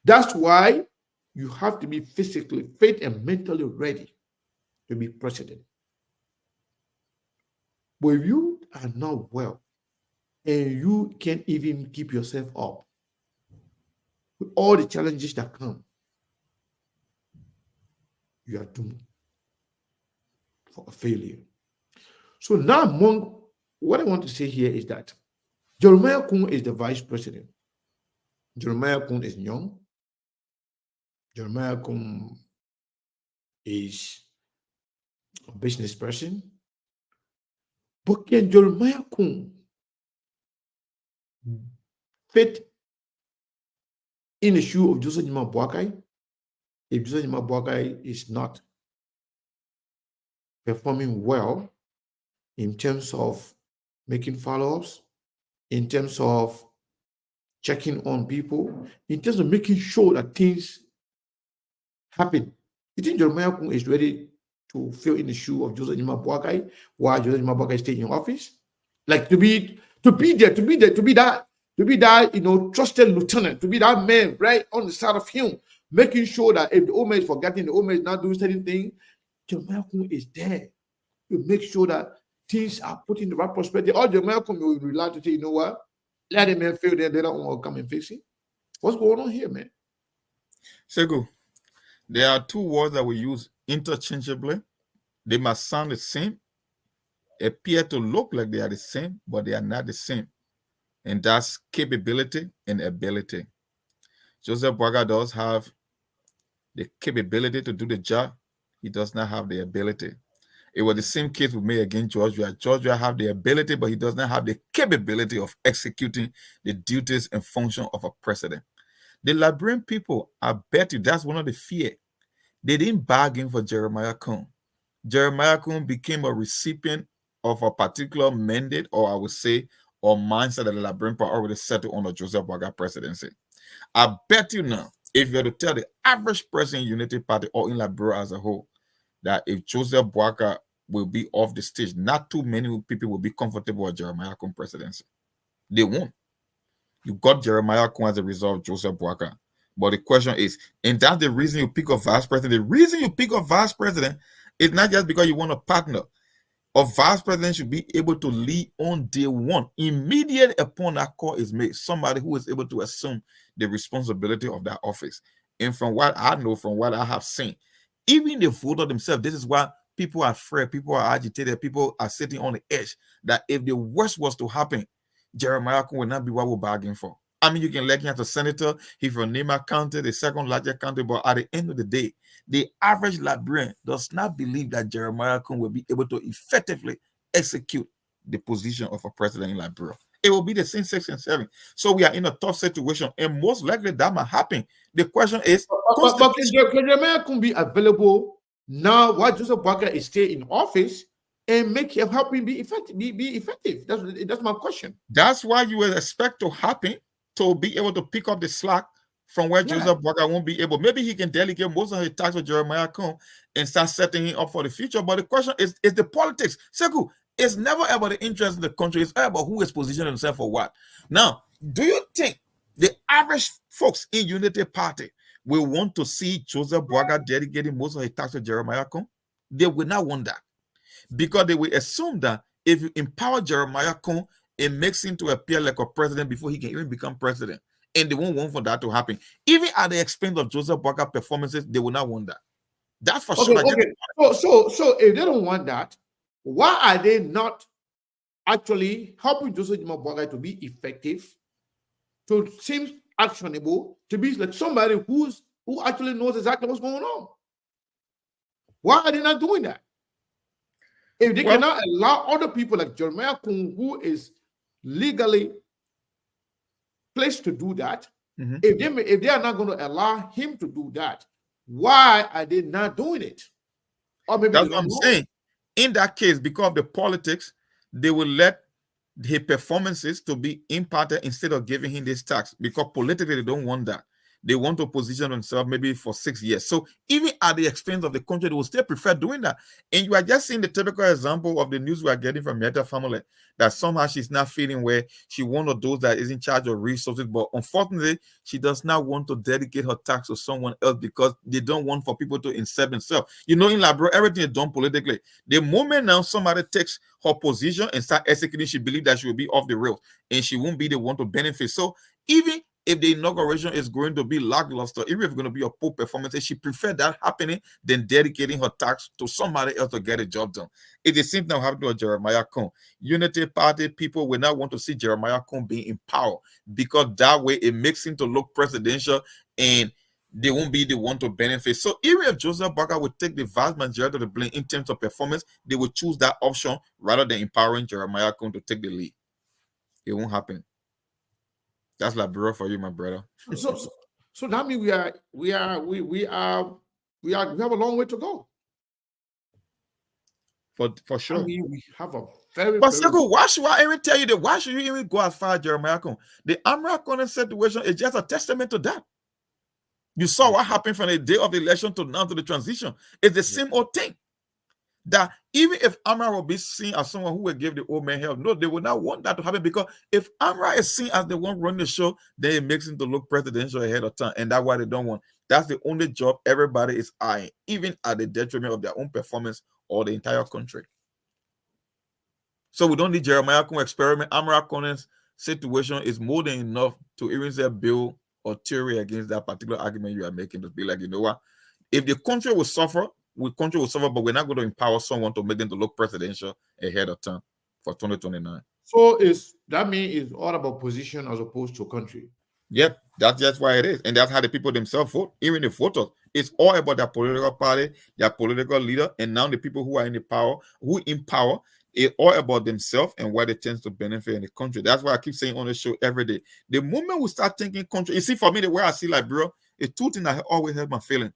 That's why you have to be physically fit and mentally ready to be president. But if you are not well and you can't even keep yourself up with all the challenges that come, you are doomed for a failure. So now, among what I want to say here is that Jeremiah Kun is the vice president. Jeremiah Kun is young. Jeremiah Kun is a business person. But can Jeremiah Kun fit in the shoe of Joseph Nima Boakai if Joseph Nima Boakai is not performing well in terms of making follow-ups, in terms of checking on people, in terms of making sure that things happen? You think Jeremiah Kun is ready to fill in the shoe of Joseph Nima Boakai while Joseph Nima Boakai stays in office? Like to be that trusted lieutenant, to be that man right on the side of him, making sure that if the old man is forgetting, the old man is not doing certain things, Jeremiah Kun is there to make sure that things are put in the right perspective. Or Jeremiah Kun will rely to say, you know what, let them man feel that they don't want to come and fix it. What's going on here, man? Segu, there are two words that we use interchangeably. They must sound the same, appear to look like they are the same, but they are not the same. And that's capability and ability. Joseph Boakai does have the capability to do the job. He does not have the ability. It was the same case we made against Georgia. Georgia have the ability, but he does not have the capability of executing the duties and function of a president. The Liberian people, I bet you that's one of the fear. They didn't bargain for Jeremiah Kun. Jeremiah Kun became a recipient of a particular mandate, or I would say, or mindset that the Liberian people already settled on the Joseph Boakai presidency. I bet you now, if you were to tell the average person in Unity Party or in Liberia as a whole, that if Joseph Boakai will be off the stage, not too many people will be comfortable with Jeremiah Kun presidency. They won't. You got Jeremiah Kun as a result of Joseph Boakai. But the question is, and that's the reason you pick a vice president. The reason you pick a vice president is not just because you want a partner. A vice president should be able to lead on day one, immediate upon that call is made. Somebody who is able to assume the responsibility of that office. And from what I know, from what I have seen, even the voter themselves, this is why people are afraid, people are agitated, people are sitting on the edge, that if the worst was to happen, Jeremiah Kun will not be what we're bargaining for. I mean, you can elect him as a senator, he's from Nima County, the second largest county, but at the end of the day, the average Liberian does not believe that Jeremiah Kun will be able to effectively execute the position of a president in Liberia. It will be the same 6 and 7. So we are in a tough situation, and most likely that might happen. The question is, but can Jeremiah Kun be available now while Joseph Boakai is still in office and help him be effective? That's my question. That's why you would expect to happen, to be able to pick up the slack from where Joseph Boakai won't be able. Maybe he can delegate most of his tasks to Jeremiah Kun and start setting him up for the future. But the question is the politics. Seku, it's never about the interest of the country. It's about who is positioning himself for what. Now, do you think the average folks in Unity Party will want to see Joseph Boakai delegating most of his tasks to Jeremiah Kun? They will not want that, because they will assume that if you empower Jeremiah Kun, it makes him to appear like a president before he can even become president. And they won't want for that to happen. Even at the expense of Joseph Boakai performances, they will not want that. That's for sure. Okay. So if they don't want that, why are they not actually helping Joseph Boakai to be effective, to seem actionable, to be like somebody who actually knows exactly what's going on? Why are they not doing that? If they cannot allow other people like Jeremiah Kun, who is legally placed to do that, if they are not going to allow him to do that, why are they not doing it? Or maybe that's what I'm saying. In that case, because of the politics, they will let his performances to be imparted instead of giving him this tax, because politically they don't want that. They want to position themselves maybe for 6 years. So even at the expense of the country, they will still prefer doing that. And you are just seeing the typical example of the news we are getting from Meta family, that somehow she's not feeling where she one of those that is in charge of resources, but unfortunately, she does not want to dedicate her tax to someone else because they don't want for people to insert themselves. You know, in Labrador, everything is done politically. The moment now somebody takes her position and start executing, she believes that she will be off the rails and she won't be the one to benefit. So even if the inauguration is going to be lackluster, even if it's going to be a poor performance, she prefer that happening than dedicating her tax to somebody else to get a job done. It is same thing happening to Jeremiah Cohn. Unity Party people will not want to see Jeremiah Cohn being in power, because that way it makes him to look presidential and they won't be the one to benefit. So even if Joseph Barker would take the vast majority of the blame in terms of performance, they would choose that option rather than empowering Jeremiah Cohn to take the lead. It won't happen. That's Liberia for you, my brother. So that means we have a long way to go. For sure. I mean, we have a very. But Seko, why should I even tell you that? Why should you even go as far as Jeremiah Cohn? The Amra situation is just a testament to that. You saw what happened from the day of the election to now to the transition. It's the same old thing. That even if Amra will be seen as someone who will give the old man help, no, they will not want that to happen, because if Amra is seen as the one running the show, then it makes him to look presidential ahead of time, and that's why they don't want. That's the only job everybody is eyeing, even at the detriment of their own performance or the entire country. So we don't need Jeremiah Cohn experiment. Amra Cohen's situation is more than enough to even say bill or theory against that particular argument you are making, to be like, you know what? If the country will suffer, but we're not going to empower someone to make them to look presidential ahead of time for 2029. So that means it's all about position as opposed to country. Yep, that's just why it is. And that's how the people themselves vote, even the voters. It's all about their political party, their political leader, and now the people who are in power, it's all about themselves and what it tends to benefit in the country. That's why I keep saying on the show every day. The moment we start thinking country, you see, for me, the way I see Liberia, it's two things that always hurt my feeling.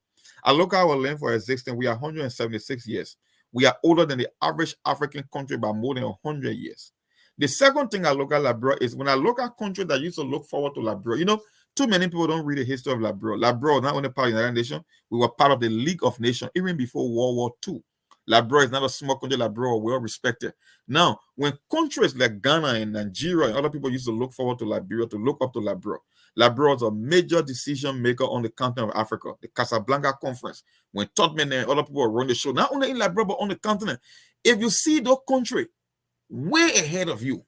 I look at our land for existence. We are 176 years. We are older than the average African country by more than 100 years. The second thing I look at Liberia is when I look at countries that used to look forward to Liberia. You know, too many people don't read the history of Liberia. Liberia was not only part of the United Nations, we were part of the League of Nations even before World War II. Liberia is not a small country. Liberia, well respected. Now, when countries like Ghana and Nigeria and other people used to look forward to Liberia, to look up to Liberia, Liberia was a major decision maker on the continent of Africa. The Casablanca Conference, when Totman and other people were running the show, not only in Liberia, but on the continent. If you see those countries way ahead of you,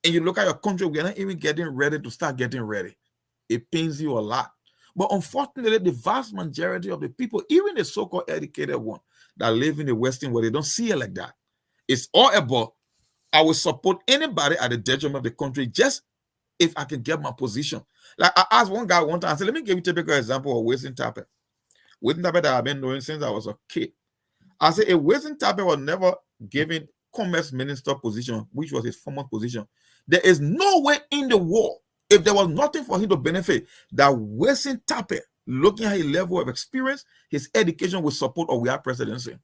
and you look at your country, we are not even getting ready to start getting ready. It pains you a lot. But unfortunately, the vast majority of the people, even the so-called educated one that live in the Western world, they don't see it like that. It's all about, I will support anybody at the detriment of the country just if I can get my position. Like I asked one guy one time, I said, let me give you a typical example of Winston Tappet. Winston Tappet that I've been knowing since I was a kid. I said, if Winston Tappet was never given Commerce Minister position, which was his former position, there is no way in the world, if there was nothing for him to benefit, that Winston Tappet, looking at his level of experience, his education, will support our presidency.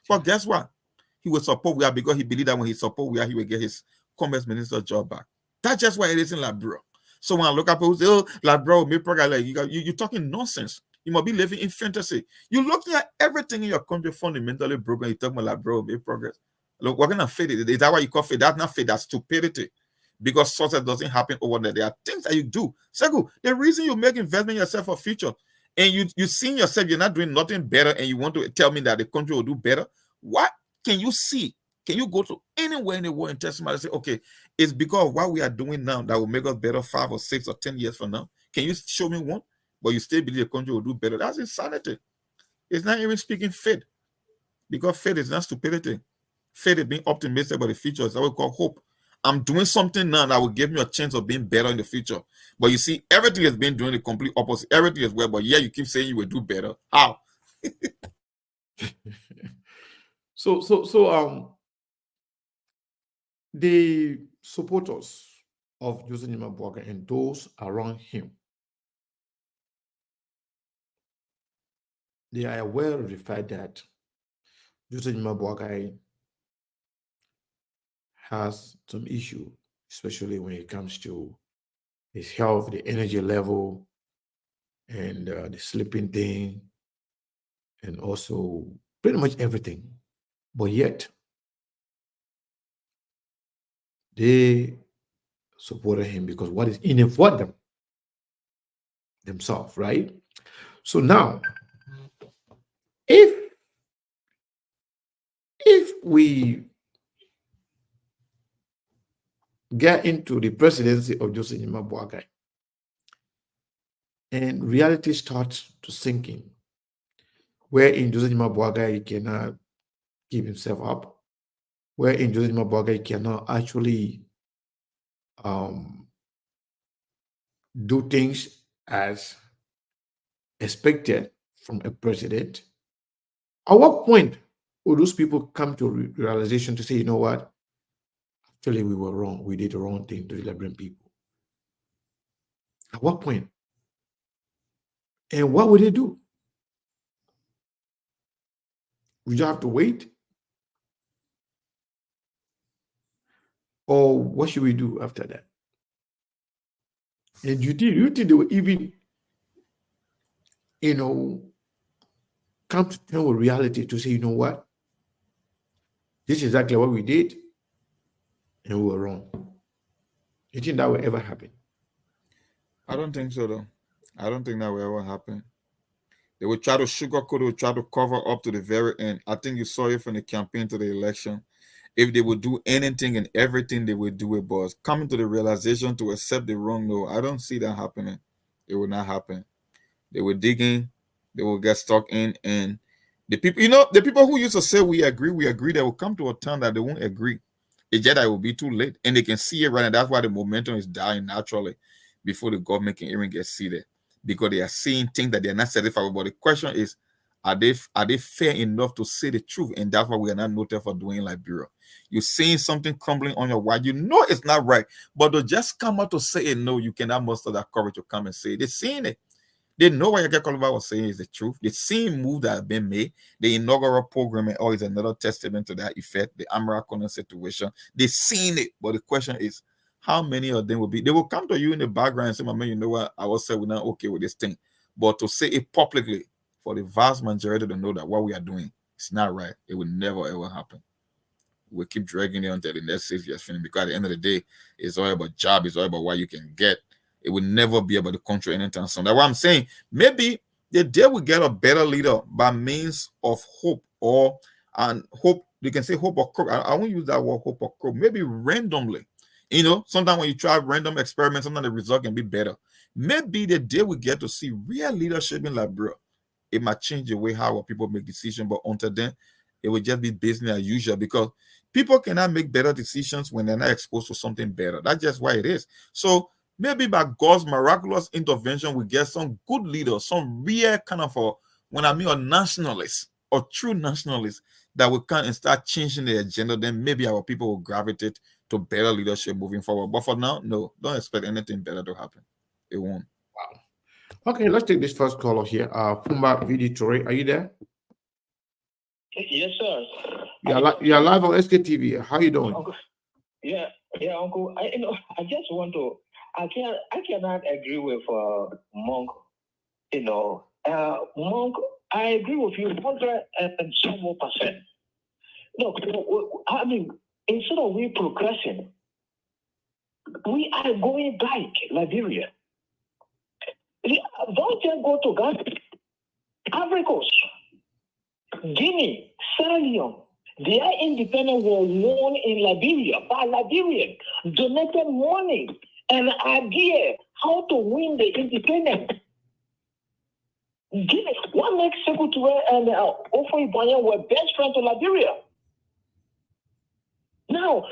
But guess what? He will support we are because he believed that when he support we are, he will get his Commerce Minister job back. That's just why it is in Liberia. So when I look at people say, oh, Liberia, like you're talking nonsense. You must be living in fantasy. You're looking at everything in your country fundamentally broken. You talk about Liberia, make progress. Look, we're gonna faith it. Is that why you call faith? That's not faith, that's stupidity. Because success doesn't happen over there. There are things that you do. Segu, the reason you make investment in yourself for future, and you see yourself, you're not doing nothing better, and you want to tell me that the country will do better. What can you see? Can you go to anywhere in the world and tell somebody and say, okay, it's because of what we are doing now that will make us better 5 or 6 or 10 years from now? Can you show me one? But you still believe the country will do better. That's insanity. It's not even speaking faith. Because faith is not stupidity. Faith is being optimistic about the future. It's what we call hope. I'm doing something now that will give me a chance of being better in the future. But you see, everything has been doing the complete opposite. Everything is well, but yeah, you keep saying you will do better. How? The supporters of Joseph Nyimabuaga and those around him, they are aware of the fact that Joseph Nyimabuaga has some issue, especially when it comes to his health, the energy level, and the sleeping thing, and also pretty much everything. But yet, they supported him because what is in it for them themselves, right? So now, if we get into the presidency of Joseph Boakai and reality starts to sink in, where in Joseph Boakai cannot keep himself up, where in Joseph Boakai cannot actually do things as expected from a president. At what point will those people come to realization to say, you know what, actually we were wrong, we did the wrong thing to the Liberian people? At what point? And what would they do? We just have to wait? Or what should we do after that? And you think they will even, come to terms with reality to say, you know what? This is exactly what we did, and we were wrong. You think that will ever happen? I don't think so, though. I don't think that will ever happen. They will try to sugarcoat, they will try to cover up to the very end. I think you saw it from the campaign to the election. If they would do anything and everything, they would do it. But coming to the realization to accept the wrong, no, I don't see that happening. It will not happen. They will dig in, they will get stuck in, and the people who used to say we agree, they will come to a time that they won't agree. It's just that it will be too late, and they can see it right now. That's why the momentum is dying naturally before the government can even get seated, because they are seeing things that they are not satisfied with. But the question is, are they fair enough to say the truth? And that's why we are not noted for doing Liberia. You're seeing something crumbling on your watch. You know it's not right, but to just come out to say it, no, you cannot muster that courage to come and say it. They're seeing it. They know what Yaka Koliva was saying is the truth. The same move that have been made, the inaugural program, and all is another testament to that effect. The Amara situation, they've seen it. But the question is, how many of them will be? They will come to you in the background and say, "My man, you know what? I was saying we're not okay with this thing." But to say it publicly, for the vast majority to know that what we are doing is not right, it will never ever happen. We'll keep dragging it until the next 6 years finish, because at the end of the day, it's all about job, it's all about what you can get. It will never be about the country anytime soon. That's what I'm saying. Maybe the day we get a better leader by means of hope, and hope, you can say hope or crook. I won't use that word hope or crook. Maybe randomly. Sometimes when you try random experiments, sometimes the result can be better. Maybe the day we get to see real leadership in Liberia, it might change the way how people make decisions. But until then, it will just be business as usual, because people cannot make better decisions when they're not exposed to something better. That's just why it is. So maybe by God's miraculous intervention, we get some good leaders, some real kind of a nationalist or true nationalists that will come and start changing the agenda. Then maybe our people will gravitate to better leadership moving forward. But for now, no, don't expect anything better to happen. It won't. Wow. Okay, let's take this first caller here. Pumba Vidi Torre, are you there? Yes, sir. You're live on SKTV. How you doing? Uncle, yeah, Uncle. I just want to. I cannot agree with Monk. Monk. I agree with you 100 and some more percent. Look, I mean, instead of we progressing, we are going back. Liberia. Don't just go to Ghana, Ivory Coast, Guinea, Sierra Leone. Their independence was won in Liberia by Liberians, donated money and idea how to win the independence. Guinea, what makes Sekou Touré and Ofo Iboanya were best friends to Liberia? Now,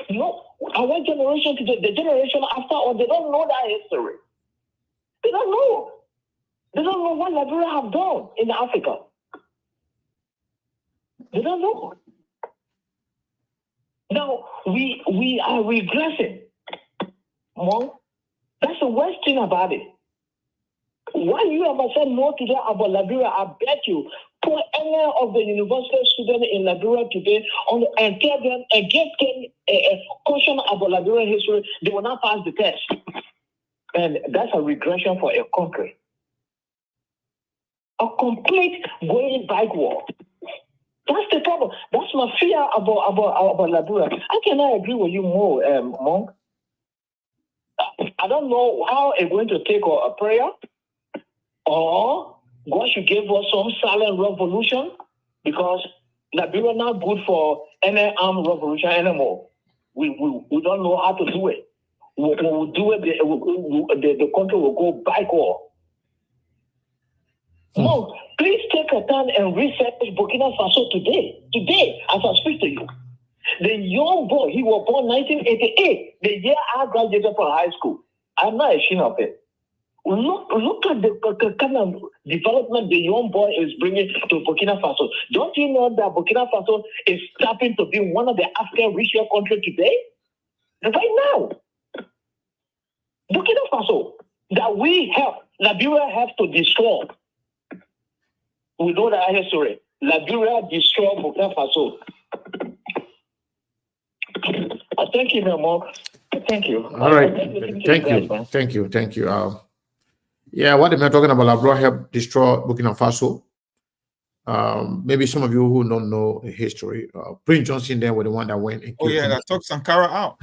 our generation to the generation after, or they don't know that history. They don't know. They don't know what Liberia have done in Africa. They don't know. Now, we are regressing. Well, that's the worst thing about it. Why you ever said no to that about Liberia, I bet you for any of the university students in Liberia today and tell them and give them a caution about Liberian history, they will not pass the test. And that's a regression for a country. A complete going backward. That's the problem. That's my fear about Liberia. I cannot agree with you more, Monk. I don't know how it's going to take a prayer, or God should give us some silent revolution, because Liberia not good for any armed revolution anymore. We don't know how to do it. We do it, the country will go backward. Monk, please take a time and research Burkina Faso today, as I speak to you. The young boy, he was born 1988, the year I graduated from high school. I'm not ashamed of it. Look at the kind of development the young boy is bringing to Burkina Faso. Don't you know that Burkina Faso is starting to be one of the African richer countries today? Right now. Burkina Faso, that we have, Liberia has to destroy. We know that history. Liberia destroyed Burkina Faso. Thank you, Mark. Thank you. All right. Thank you. Yeah, what am I talking about? Liberia helped destroy Burkina Faso. Maybe some of you who don't know the history, Prince Johnson there were the one that went and killed that took Sankara out.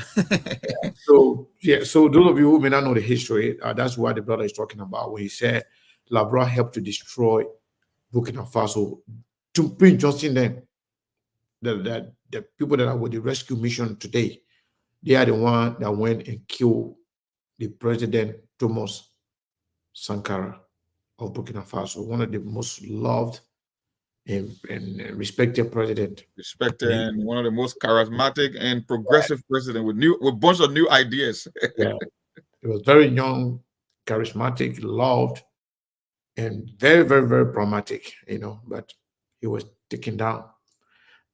So those of you who may not know the history, that's what the brother is talking about when he said Liberia helped to destroy Burkina Faso. To Prince Johnson then, the people that are with the rescue mission today, they are the one that went and killed the president Thomas Sankara of Burkina Faso, one of the most loved and respected president. Respected and one of the most charismatic and progressive president with a bunch of new ideas. Yeah, he was very young, charismatic, loved, and very, very, very pragmatic, but he was taken down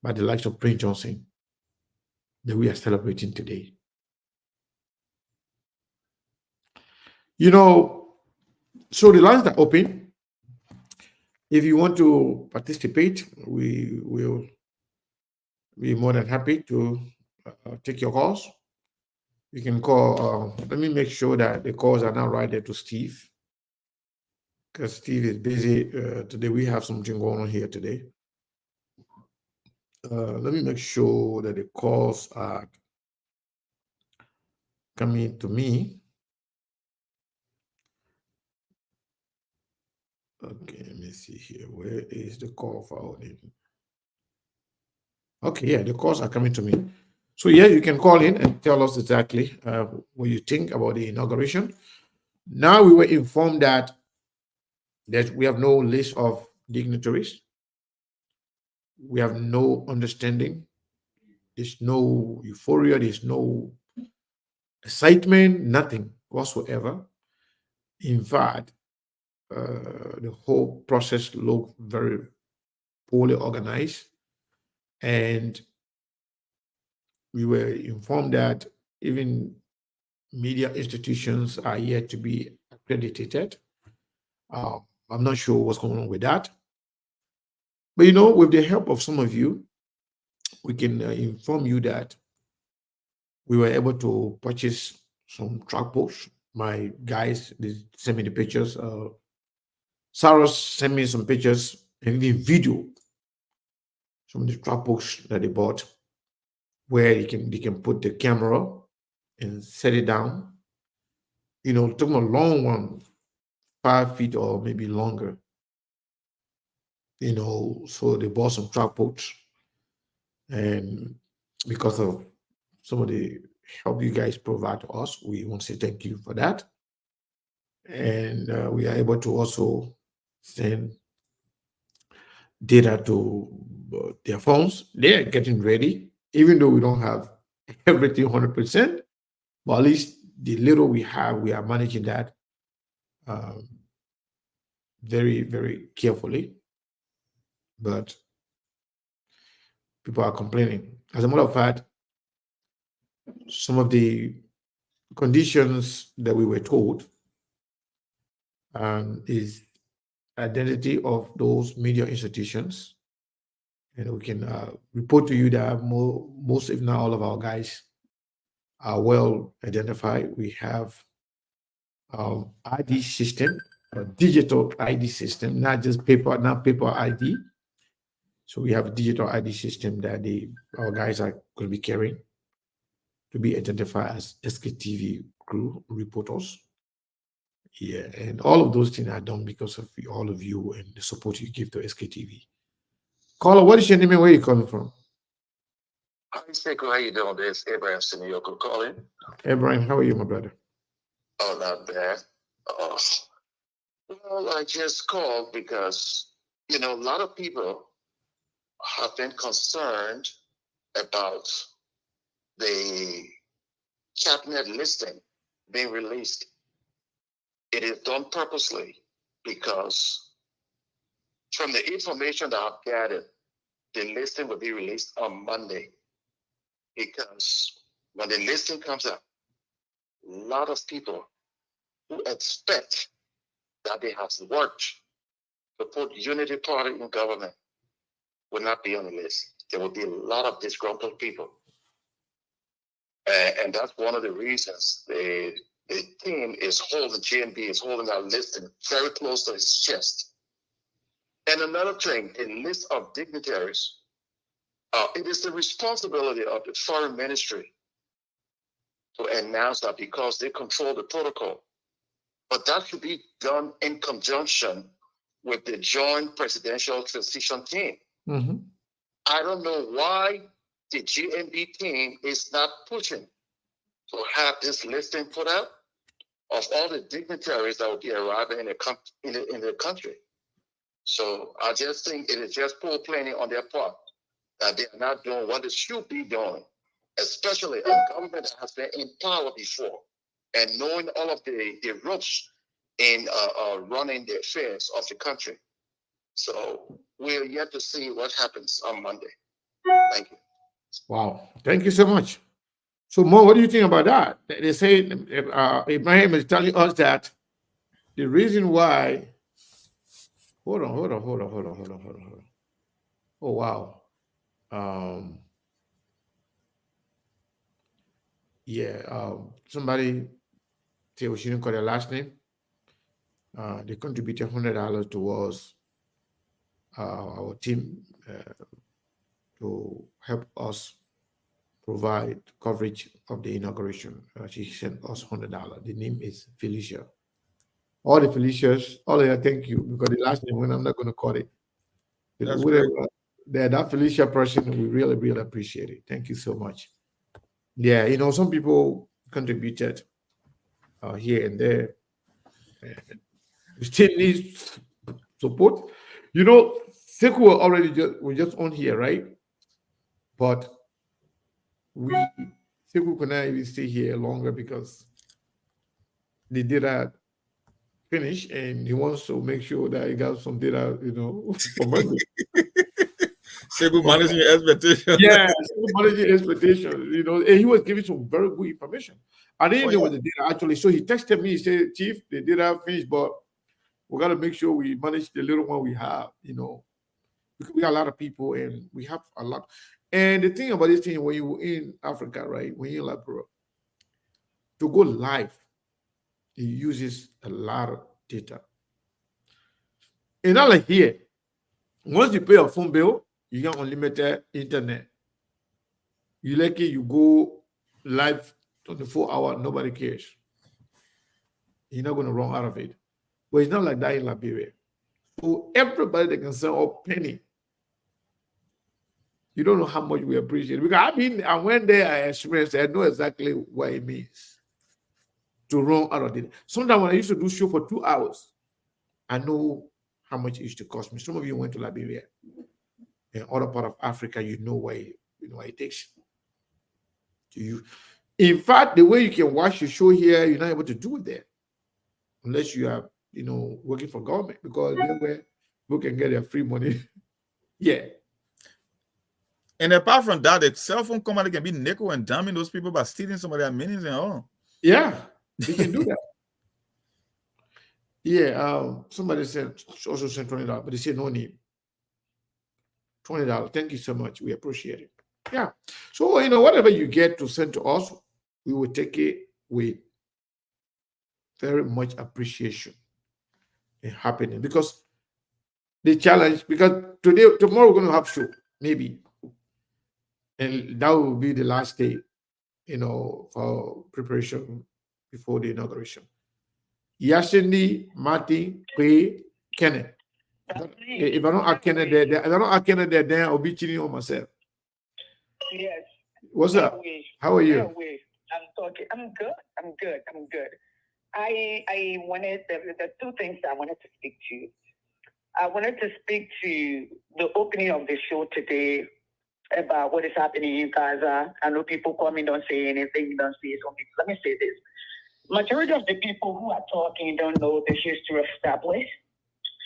by the likes of Prince Johnson that we are celebrating today. So the lines are open. If you want to participate, we will be more than happy to take your calls. You can call. Let me make sure that the calls are now right there to Steve, because Steve is busy today. We have something going on here today. Let me make sure that the calls are coming to me. Okay, let me see here. Where is the call forwarding? Okay, yeah, the calls are coming to me. So yeah, you can call in and tell us exactly what you think about the inauguration. Now we were informed that we have no list of dignitaries. We have no understanding. There's no euphoria. There's no excitement, nothing whatsoever. In fact, the whole process looked very poorly organized. And we were informed that even media institutions are yet to be accredited. I'm not sure what's going on with that. But with the help of some of you, we can inform you that we were able to purchase some track posts. My guys, they sent me the pictures. Sarah sent me some pictures and even video. Some of the track posts that they bought, where they can put the camera and set it down. Talking a long one, 5 feet or maybe longer. So they bought some track posts, and because of some of the help you guys provide to us, we want to say thank you for that. And we are able to also send data to their phones. They're getting ready, even though we don't have everything 100%, but at least the little we have, we are managing that very, very carefully. But people are complaining. As a matter of fact, some of the conditions that we were told is identity of those media institutions, and we can report to you that most, if not all, of our guys are well identified. We have ID system, a digital ID system, not just paper, not paper ID. So we have a digital ID system that our guys are going to be carrying to be identified as SKTV crew reporters. Yeah, and all of those things are done because of all of you and the support you give to SKTV. Caller, what is your name and where are you calling from? Hi, Sekou. How you doing? This is Abraham Siniyoko calling. Abraham, how are you, my brother? Oh, not bad. Well, I just called because, a lot of people have been concerned about the cabinet listing being released. It is done purposely because from the information that I've gathered, the listing will be released on Monday. Because when the listing comes up, a lot of people who expect that they have worked to put Unity Party in government will not be on the list. There will be a lot of disgruntled people. And that's one of the reasons the team is holding, JNB is holding that listing very close to his chest. And another thing, a list of dignitaries, it is the responsibility of the foreign ministry to announce that because they control the protocol. But that should be done in conjunction with the joint presidential transition team. Mm-hmm. I don't know why the JNB team is not pushing to have this listing put out of all the dignitaries that will be arriving in the country. So I just think it is just poor planning on their part that they are not doing what they should be doing, especially a government that has been in power before and knowing all of the ropes in running the affairs of the country. So we're yet to see what happens on Monday. Thank you. Wow. Thank you so much. So, Mo, what do you think about that? They say Ibrahim is telling us that the reason why. Hold on. Oh, wow. Somebody say we shouldn't call their last name. They contributed $100 towards our team to help us provide coverage of the inauguration. She sent us $100. The name is Felicia. All the Felicias, all of you, thank you, because the last name, when I'm not going to call it. That Felicia person, we really, really appreciate it. Thank you so much. Yeah, some people contributed here and there. We still need support. Sekou already we just on here, right? But Sekou cannot even stay here longer because the data finish and he wants to make sure that he got some data, for Monday. Sekou managing your expectations. Yeah, managing expectations, and he was giving some very good information. I didn't know what the data actually. So he texted me, he said, Chief, the data finished, but we got to make sure we manage the little one we have, because we got a lot of people and we have a lot. And the thing about this thing, when you're in Africa, right, when you're in Liberia, to go live, it uses a lot of data. And not like here. Once you pay a phone bill, you get unlimited internet. You like it, you go live 24 hours, nobody cares. You're not going to run out of it. But it's not like that in Liberia. So everybody that can sell a penny, you don't know how much we appreciate it. Because I went there, I experienced it, I know exactly what it means to run out of it. Sometimes when I used to do show for 2 hours, I know how much it used to cost me. Some of you went to Liberia and other part of Africa, you know what it takes. In fact, the way you can watch your show here, you're not able to do it there unless you are, working for government, because where people can get their free money. Yeah. And apart from that, the cell phone company can be nickel and diming those people by stealing some of their minutes and all. Yeah, they can do that. Yeah, somebody said also sent $20, but they said no need. $20. Thank you so much. We appreciate it. Yeah. So whatever you get to send to us, we will take it with very much appreciation and happiness, because the challenge, because tomorrow we're going to have show, maybe, and that will be the last day, for preparation before the inauguration. Yashindi, Martin, Kwe, Kenneth. If I don't add Kenneth there, then I'll be cheating on myself. Yes. What's up? How are you? I'm good. I wanted the two things I wanted to speak to. I wanted to speak to the opening of the show today about what is happening in Gaza. I know people come in, don't say anything, don't say something. Let me say this. Majority of the people who are talking don't know the history established,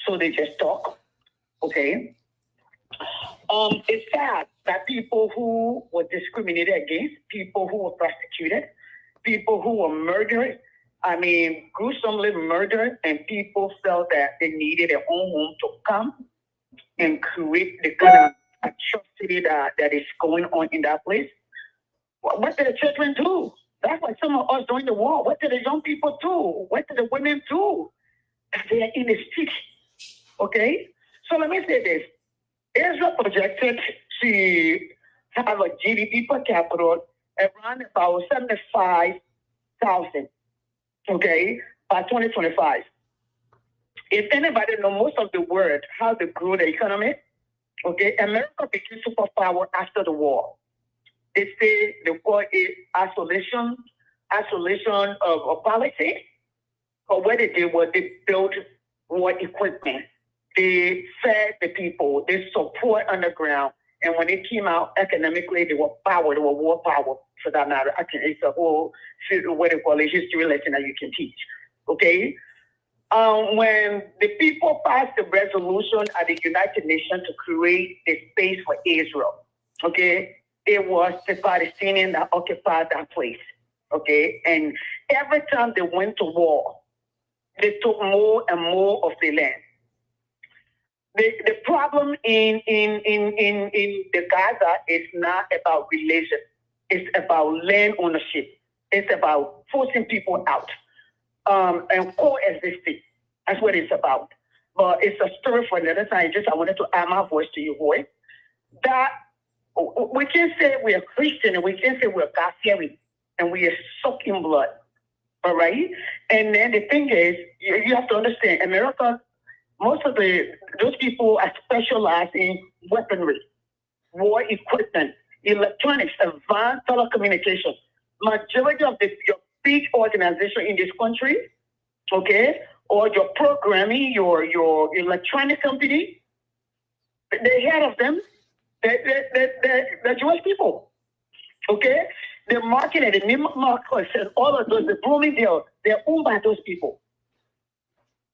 so they just talk. Okay? It's sad that people who were discriminated against, people who were prosecuted, people who were murdered, gruesomely murdered, and people felt that they needed their own home to come and create the kind of atrocity that is going on in that place. What did the children do? That's what some of us during the war. What did the young people do? What did the women do? They are in the streets. Okay? So let me say this. Israel projected to have a GDP per capita around about 75,000, okay, by 2025. If anybody knows most of the world, how to grow the economy, okay, America became superpower after the war. They say they call it isolation of policy. But what they did was they built war equipment. They fed the people. They support underground. And when they came out economically, they were power. They were war power, for that matter. It's a whole, what they call a history lesson that you can teach. Okay? When the people passed the resolution at the United Nations to create a space for Israel, okay, it was the Palestinians that occupied that place, okay? And every time they went to war, they took more and more of the land. The problem in the Gaza is not about religion. It's about land ownership. It's about forcing people out and coexisting. That's what it's about. But it's a story for another time. I wanted to add my voice to your voice. That we can say we are Christian and we can say we're God-fearing and we are sucking blood. All right? And then the thing is, you have to understand, America, most of those people are specialized in weaponry, war equipment, electronics, advanced telecommunications. Majority of your big organization in this country, okay, or your programming, your electronic company, the head of them, the Jewish people, okay? The market and the Neiman Marcus and all of those, the Bloomingdale, they're owned by those people.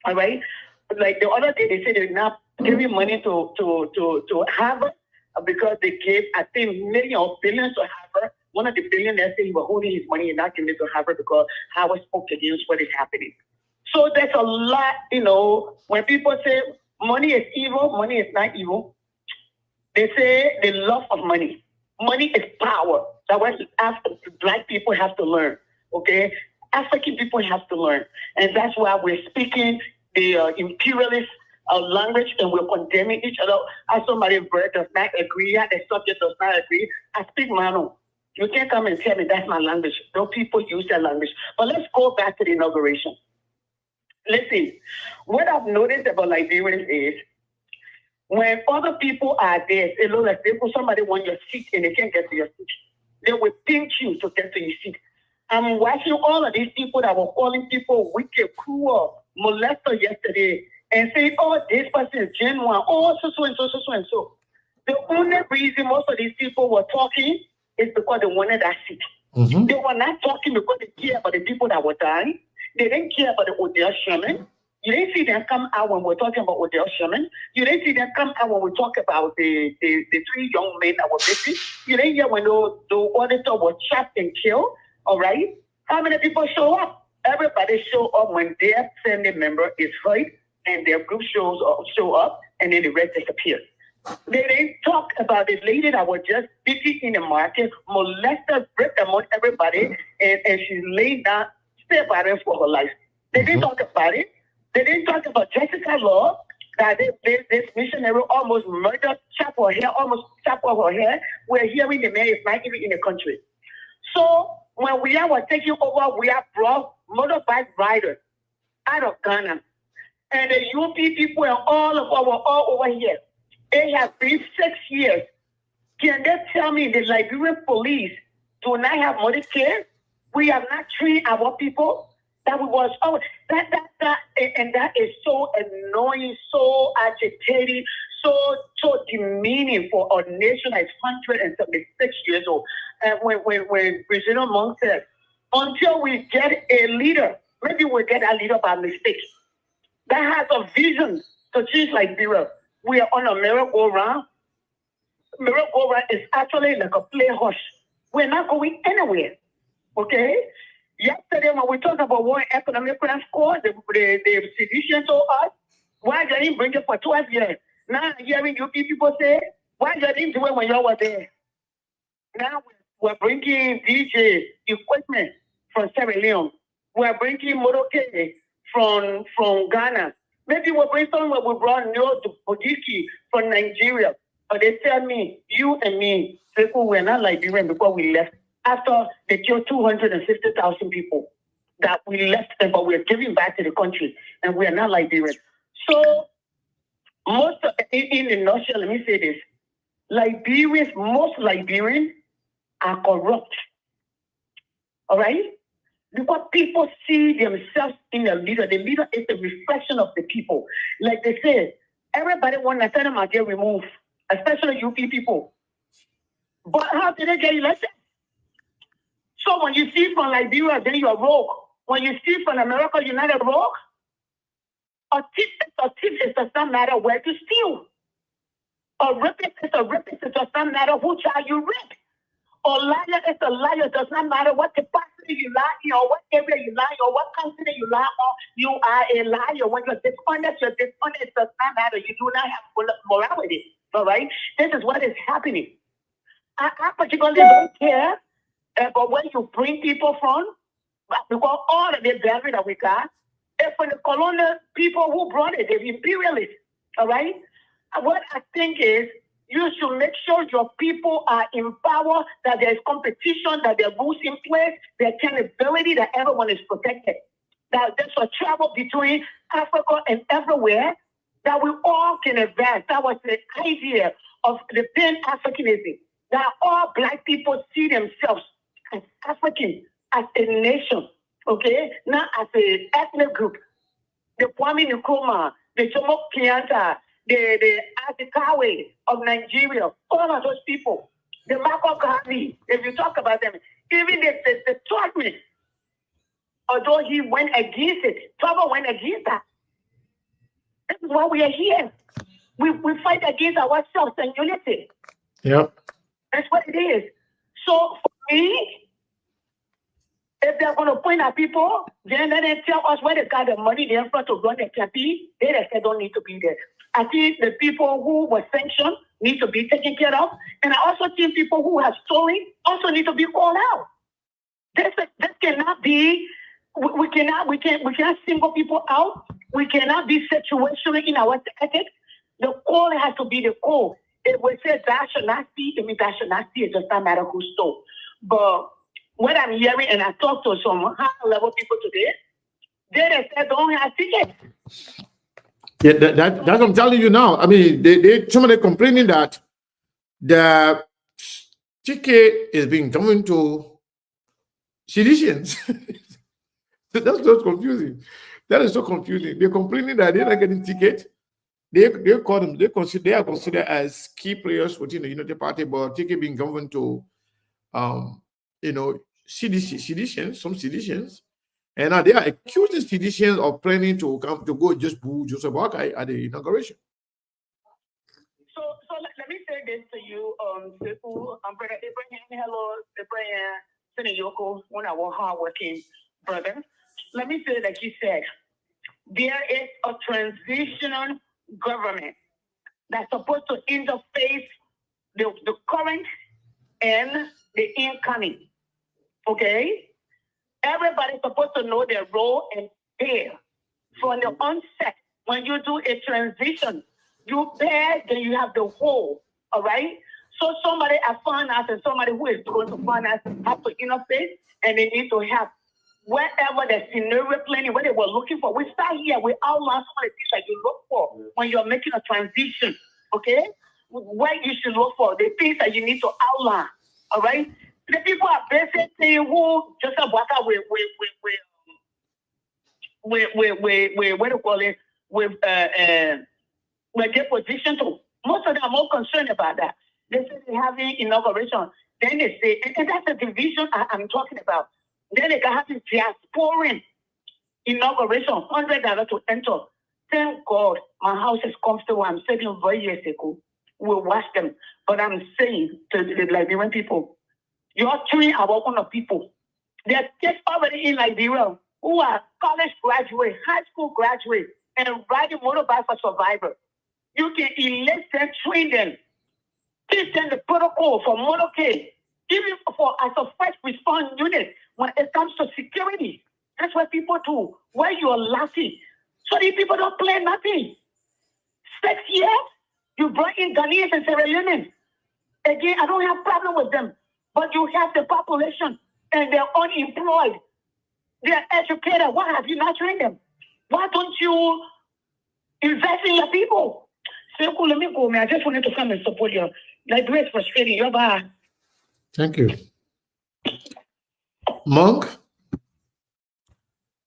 All right? Like the other day, they said they're not giving money to Harvard because they gave, I think, millions or billions to Harvard. One of the billionaires said he was holding his money and not giving it to Harvard because Harvard spoke against what is happening. So there's a lot, when people say money is evil, money is not evil. They say the love of money. Money is power. That's what Black people have to learn, okay? African people have to learn. And that's why we're speaking the imperialist language and we're condemning each other. As somebody does not agree, the subject does not agree, I speak my own. You can't come and tell me that's my language. Those people use that language. But let's go back to the inauguration. Listen, what I've noticed about Liberians is when other people are there, it looks like somebody wants your seat and they can't get to your seat. They will pinch you to get to your seat. I'm watching all of these people that were calling people wicked, cruel, molester yesterday and saying, oh, this person is genuine, oh, so and so. The only reason most of these people were talking is because they wanted that seat. Mm-hmm. They were not talking because they care about the people that were dying. They didn't care about the Odell Sherman. You didn't see them come out when we're talking about Odell Sherman. You didn't see them come out when we talk about the 3 young men that were missing. You didn't hear when the auditor was shot and killed. All right? How many people show up? everybody show up when their family member is hurt and their group show up and then the rest disappear. They didn't talk about the lady that was just busy in the market, molested, ripped among everybody, and she laid down, stay battling for her life. They didn't talk about it. They didn't talk about Jessica Law, that this missionary almost murdered, chopped her hair, almost chopped off her hair. We're hearing the man is not even in the country. So when we were taking over, we have brought motorbike riders out of Ghana. And the UP people and all of us were all over here. It has been 6 years. Can they tell me the Liberian police do not have money care? We have not trained our people. That was and that is so annoying, so agitating, so demeaning for a nation that is 176 years old. And when President Monk said, until we get a leader, maybe we'll get a leader by mistake, that has a vision to change Liberia. We are on a merry-go-round. Merry-go-round is actually like a play horse. We're not going anywhere. Okay? Yesterday, when we talked about World Economic Score, the sedition told us, why you didn't bring it for 12 years? Now I'm hearing you people say, why you didn't do it when you were there? Now we're bringing DJ equipment from Sierra Leone. We're bringing motorcade from Ghana. Maybe we'll bring someone we brought Logistical from Nigeria. But they tell me, you and me, people were not Liberian before we left. After they killed 250,000 people, that we left them, but we're giving back to the country, and we are not Liberian. So, in a nutshell, let me say this: most Liberians are corrupt. All right, because people see themselves in a leader. The leader is a reflection of the people. Like they say, everybody wants to send them and get removed, especially UP people. But how did they get elected? So when you see from Liberia, then you're rogue. When you see from America, you're not a rogue. A thief is does not matter where to steal. A rapist is a rapist. It does not matter who child you rape. A liar is a liar. It does not matter what capacity you lie in, or what area you lie, or what country you lie on. You are a liar. When you're dishonest, it does not matter. You do not have morality. All right? This is what is happening. I particularly don't care. But when you bring people from, because all of the value that we got, it's from the colonial people who brought it, the imperialists, all right? What I think is you should make sure your people are in power, that there's competition, that there are rules in place, there's accountability, that everyone is protected, that there's a travel between Africa and everywhere, that we all can advance. That was the idea of the Pan-Africanism, that all Black people see themselves as African, as a nation, okay? Not as an ethnic group. The Kwame Nkrumah, the Jomo Kenyatta, the Azikawe of Nigeria, all of those people, the Marco Gandhi, if you talk about them, even the Turkmen, although he went against it, Togo went against that. This is why we are here. We fight against ourselves and unity. Yep. That's what it is. So for me, if they're going to point at people, then they tell us where they got the money they're in front to run the campaign. They don't need to be there. I think the people who were sanctioned need to be taken care of. And I also think people who have stolen also need to be called out. This cannot be, we cannot single people out. We cannot be situational in our ethics. The call has to be the call. If we say that should not be, it means that should not be. It does not matter who stole. But what I'm hearing, and I talked to some high-level people today, they said don't have tickets. Yeah, that's what I'm telling you now. I mean, somebody complaining that the ticket is being given to seditions. That's so confusing. That is so confusing. They're complaining that they're not getting ticket. They call them. They are considered as key players within the Unity Party, but ticket being given to seditions, some seditions, and now they are accusing seditions of planning to come to go just boo Joseph Boakai at the inauguration. So let me say this to you, Brother Abraham. Hello, Abraham, Senator Yoko, one of our hardworking brother. let me say like you said, there is a transitional government that's supposed to interface the current and the incoming. Okay? Everybody's supposed to know their role and bear. From the onset, when you do a transition, you bear, then you have the whole. All right? So somebody at finance and somebody who is going to finance have to interface, and they need to have wherever the scenario planning, what they were looking for. We start here, we outline some of the things that you look for when you're making a transition, okay? What you should look for, the things that you need to outline, all right? The people are basically who just about that with what do you call it? With their position to. Most of them are more concerned about that. They say they're having inauguration. Then they say, and that's the division I'm talking about. Then they can have this diasporan inauguration, $100 to enter. Thank God my house is comfortable. I'm saying 4 years ago. We'll watch them. But I'm saying to the Liberian people, you're treating our own people. They're just already in Liberia who are college graduates, high school graduates, and riding motorbike for survivor. You can elect them, train them, teach them the protocol for motorcade, even for as a first response unit when it comes to security. That's what people do. Where you're laughing. So these people don't play nothing. 6 years, you bring in Ghanaians and Sierra Leoneans. Again, I don't have problem with them. But you have the population and they're unemployed. They're educated. Why have you not trained them? Why don't you invest in your people? So let me go, man. I just wanted to come and support you. Like, it's frustrating. You're bad. Thank you. Monk,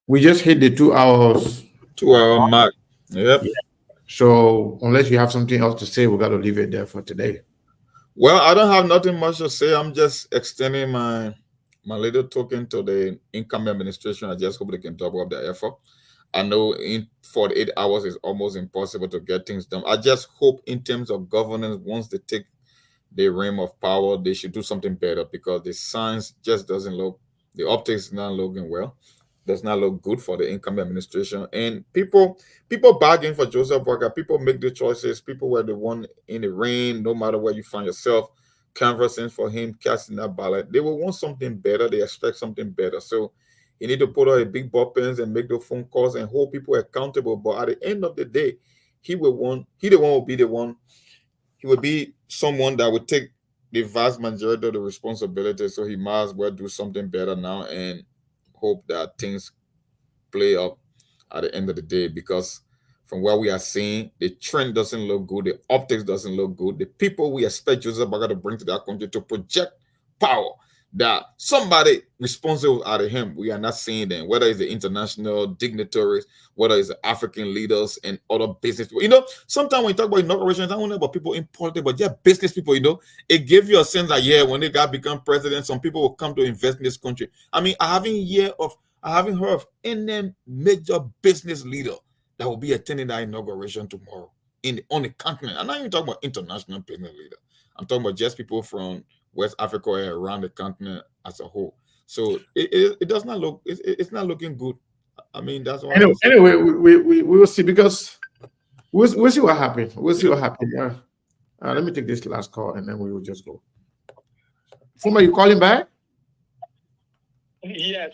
we just hit the 2 hours. 2 hour mark. Yep. Yeah. So unless you have something else to say, we got to leave it there for today. Well, I don't have nothing much to say. I'm just extending my little token to the incoming administration. I just hope they can double up their effort. I know in 48 hours is almost impossible to get things done. I just hope in terms of governance, once they take the realm of power, they should do something better, because the science just doesn't look, the optics is not looking well. Does not look good for the incoming administration. And people bargain for Joseph Boakai. People make the choices. People were the one in the rain, no matter where you find yourself, canvassing for him, casting that ballot. They will want something better. They expect something better. So you need to put out a big buttons and make the phone calls and hold people accountable. But at the end of the day, he will be someone that would take the vast majority of the responsibility. So he might as well do something better now and hope that things play up at the end of the day, because from what we are seeing, the trend doesn't look good, the optics doesn't look good. The people we expect Joseph Boakai to bring to that country to project power, that somebody responsible out of him, we are not seeing them, whether it's the international dignitaries, whether it's the African leaders and other business people. You know, sometimes when you talk about inauguration, it's not only about people in politics, but just business people, you know, it gives you a sense that, yeah, when they got become president, some people will come to invest in this country. I mean, I haven't heard of any major business leader that will be attending that inauguration tomorrow on the continent. I'm not even talking about international business leader. I'm talking about just people from West Africa or around the continent as a whole. So it does not look, it's not looking good. I mean, that's why. Anyway, we will see, because we'll see what happens. We'll see what happens. Let me take this last call and then we will just go. Fuma, you calling back? Yes,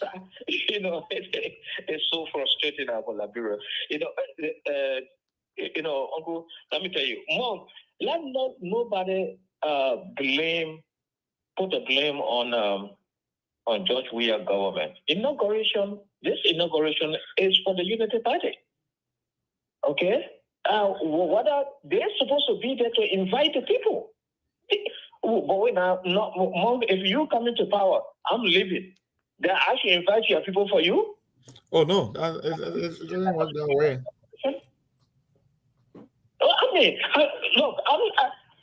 you know, it's so frustrating about Liberia. Uncle, let me tell you, Mom, let nobody put the blame on George Weah government. This inauguration is for the Unity Party. Okay? What are they supposed to be there to invite the people? But wait now, Mom, if you come into power, I'm leaving. They actually invite your people for you? Oh no, it doesn't work that way. I mean, look,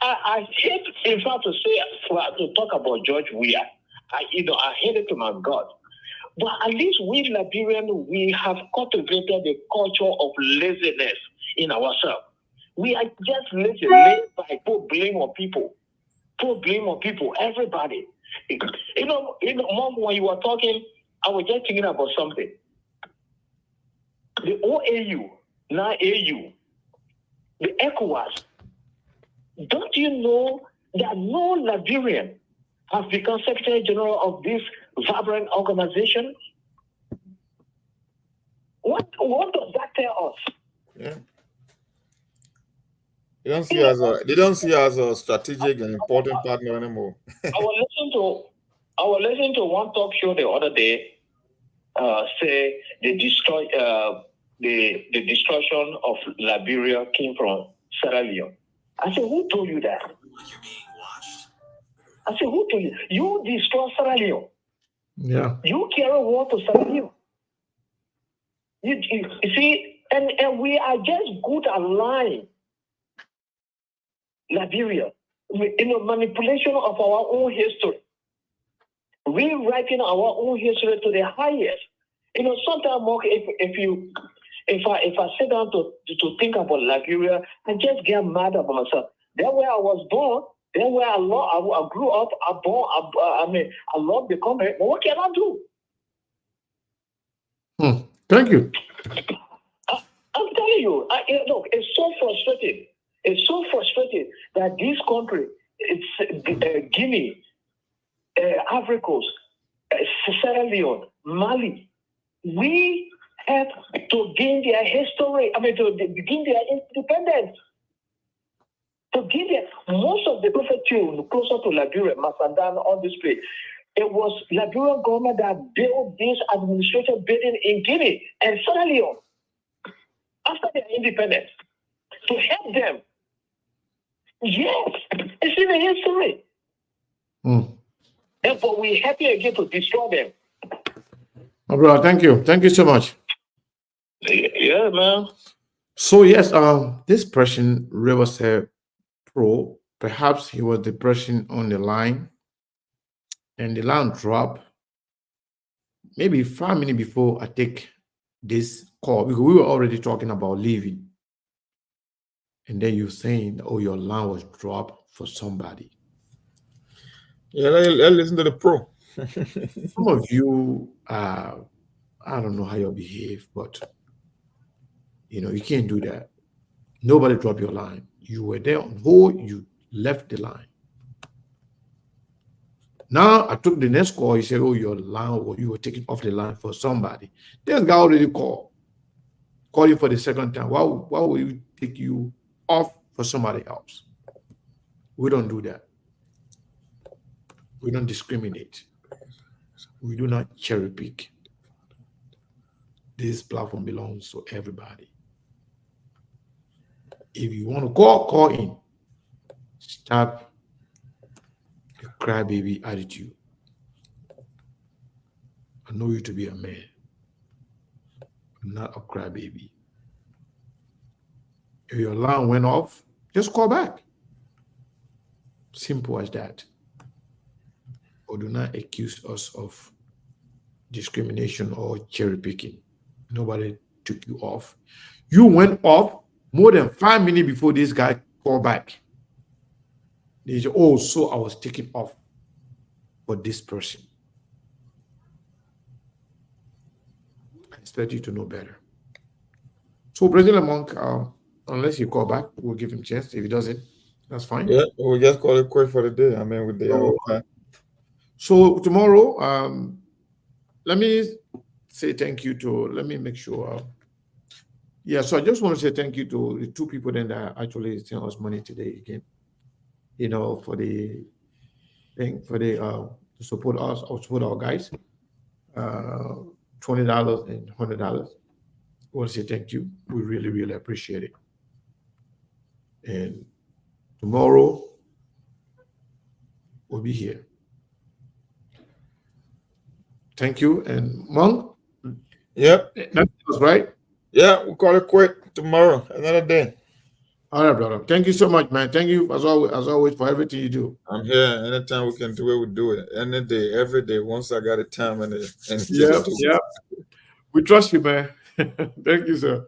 I hate, in fact, to talk about George Weah. I hate it to my God. But at least we Liberians, we have cultivated the culture of laziness in ourselves. We are just lazy by put blame on people. Everybody. Mom, when you were talking, I was just thinking about something. the OAU, now AU, the ECOWAS. Don't you know that no Liberian has become Secretary General of this vibrant organization? What does that tell us? Yeah. They don't see us as a strategic and important partner anymore. I was listening to one talk show the other day. Say the destruction of Liberia came from Sierra Leone. I said, who told you that? You're being watched. I said, who told you? You destroy Sierra Leone. Yeah. You carry war to Sierra Leone. You see, and we are just good at lying. Liberia, manipulation of our own history, rewriting our own history to the highest. Sometimes, if I sit down to think about Liberia, I just get mad about myself. That's where I was born. That's where I grew up. I love the country. But what can I do? Thank you. I'm telling you, look, it's so frustrating. It's so frustrating that this country, it's Guinea, Ivory Coast, Sierra Leone, Mali, we have to gain their history, to begin their independence. To give them, most of the prefecture closer to Liberia, Masandan, all this place, it was Liberian government that built this administration building in Guinea and Sierra Leone after their independence to help them. Yes, it's in the history. Therefore, we're happy again to destroy them. Oh, brother, thank you. Thank you so much. Yeah, man. So, yes, this person, Riverside Pro, perhaps he was the person on the line and the line dropped maybe 5 minutes before I take this call because we were already talking about leaving. And then you're saying, oh, your line was dropped for somebody. Yeah, let's listen to the pro. Some of you, I don't know how you behave, but you can't do that. Nobody dropped your line. You were there on hold, you left the line. Now I took the next call. He said, oh, your line, or you were taken off the line for somebody. This guy already called you for the second time. Why would you take you off for somebody else? We don't do that. We don't discriminate. We do not cherry pick. This platform belongs to everybody. If you want to call in. Stop the crybaby attitude. I know you to be a man. I'm not a crybaby. If your line went off, just call back. Simple as that. Or do not accuse us of discrimination or cherry picking. Nobody took you off. You went off more than 5 minutes before this guy called back. They say, oh, so I was taken off for this person. I expect you to know better. So, President Monk, unless you call back, we'll give him a chance. If he doesn't, that's fine. Yeah, we'll just call it quit for the day. With the So tomorrow, let me say thank you to, let me make sure. So I just want to say thank you to the two people then that actually sent us money today again. For the thing, to support us or support our guys. $20 and $100. I want to say thank you. We really, really appreciate it. And tomorrow we'll be here. Thank you. And Monk? Yep. That was right? Yeah, we'll call it quit tomorrow, another day. All right, brother. Thank you so much, man. Thank you as always for everything you do. I'm here. Anytime we can do it, we do it. Any day, every day. Once I got a time yeah. We trust you, man. Thank you, sir.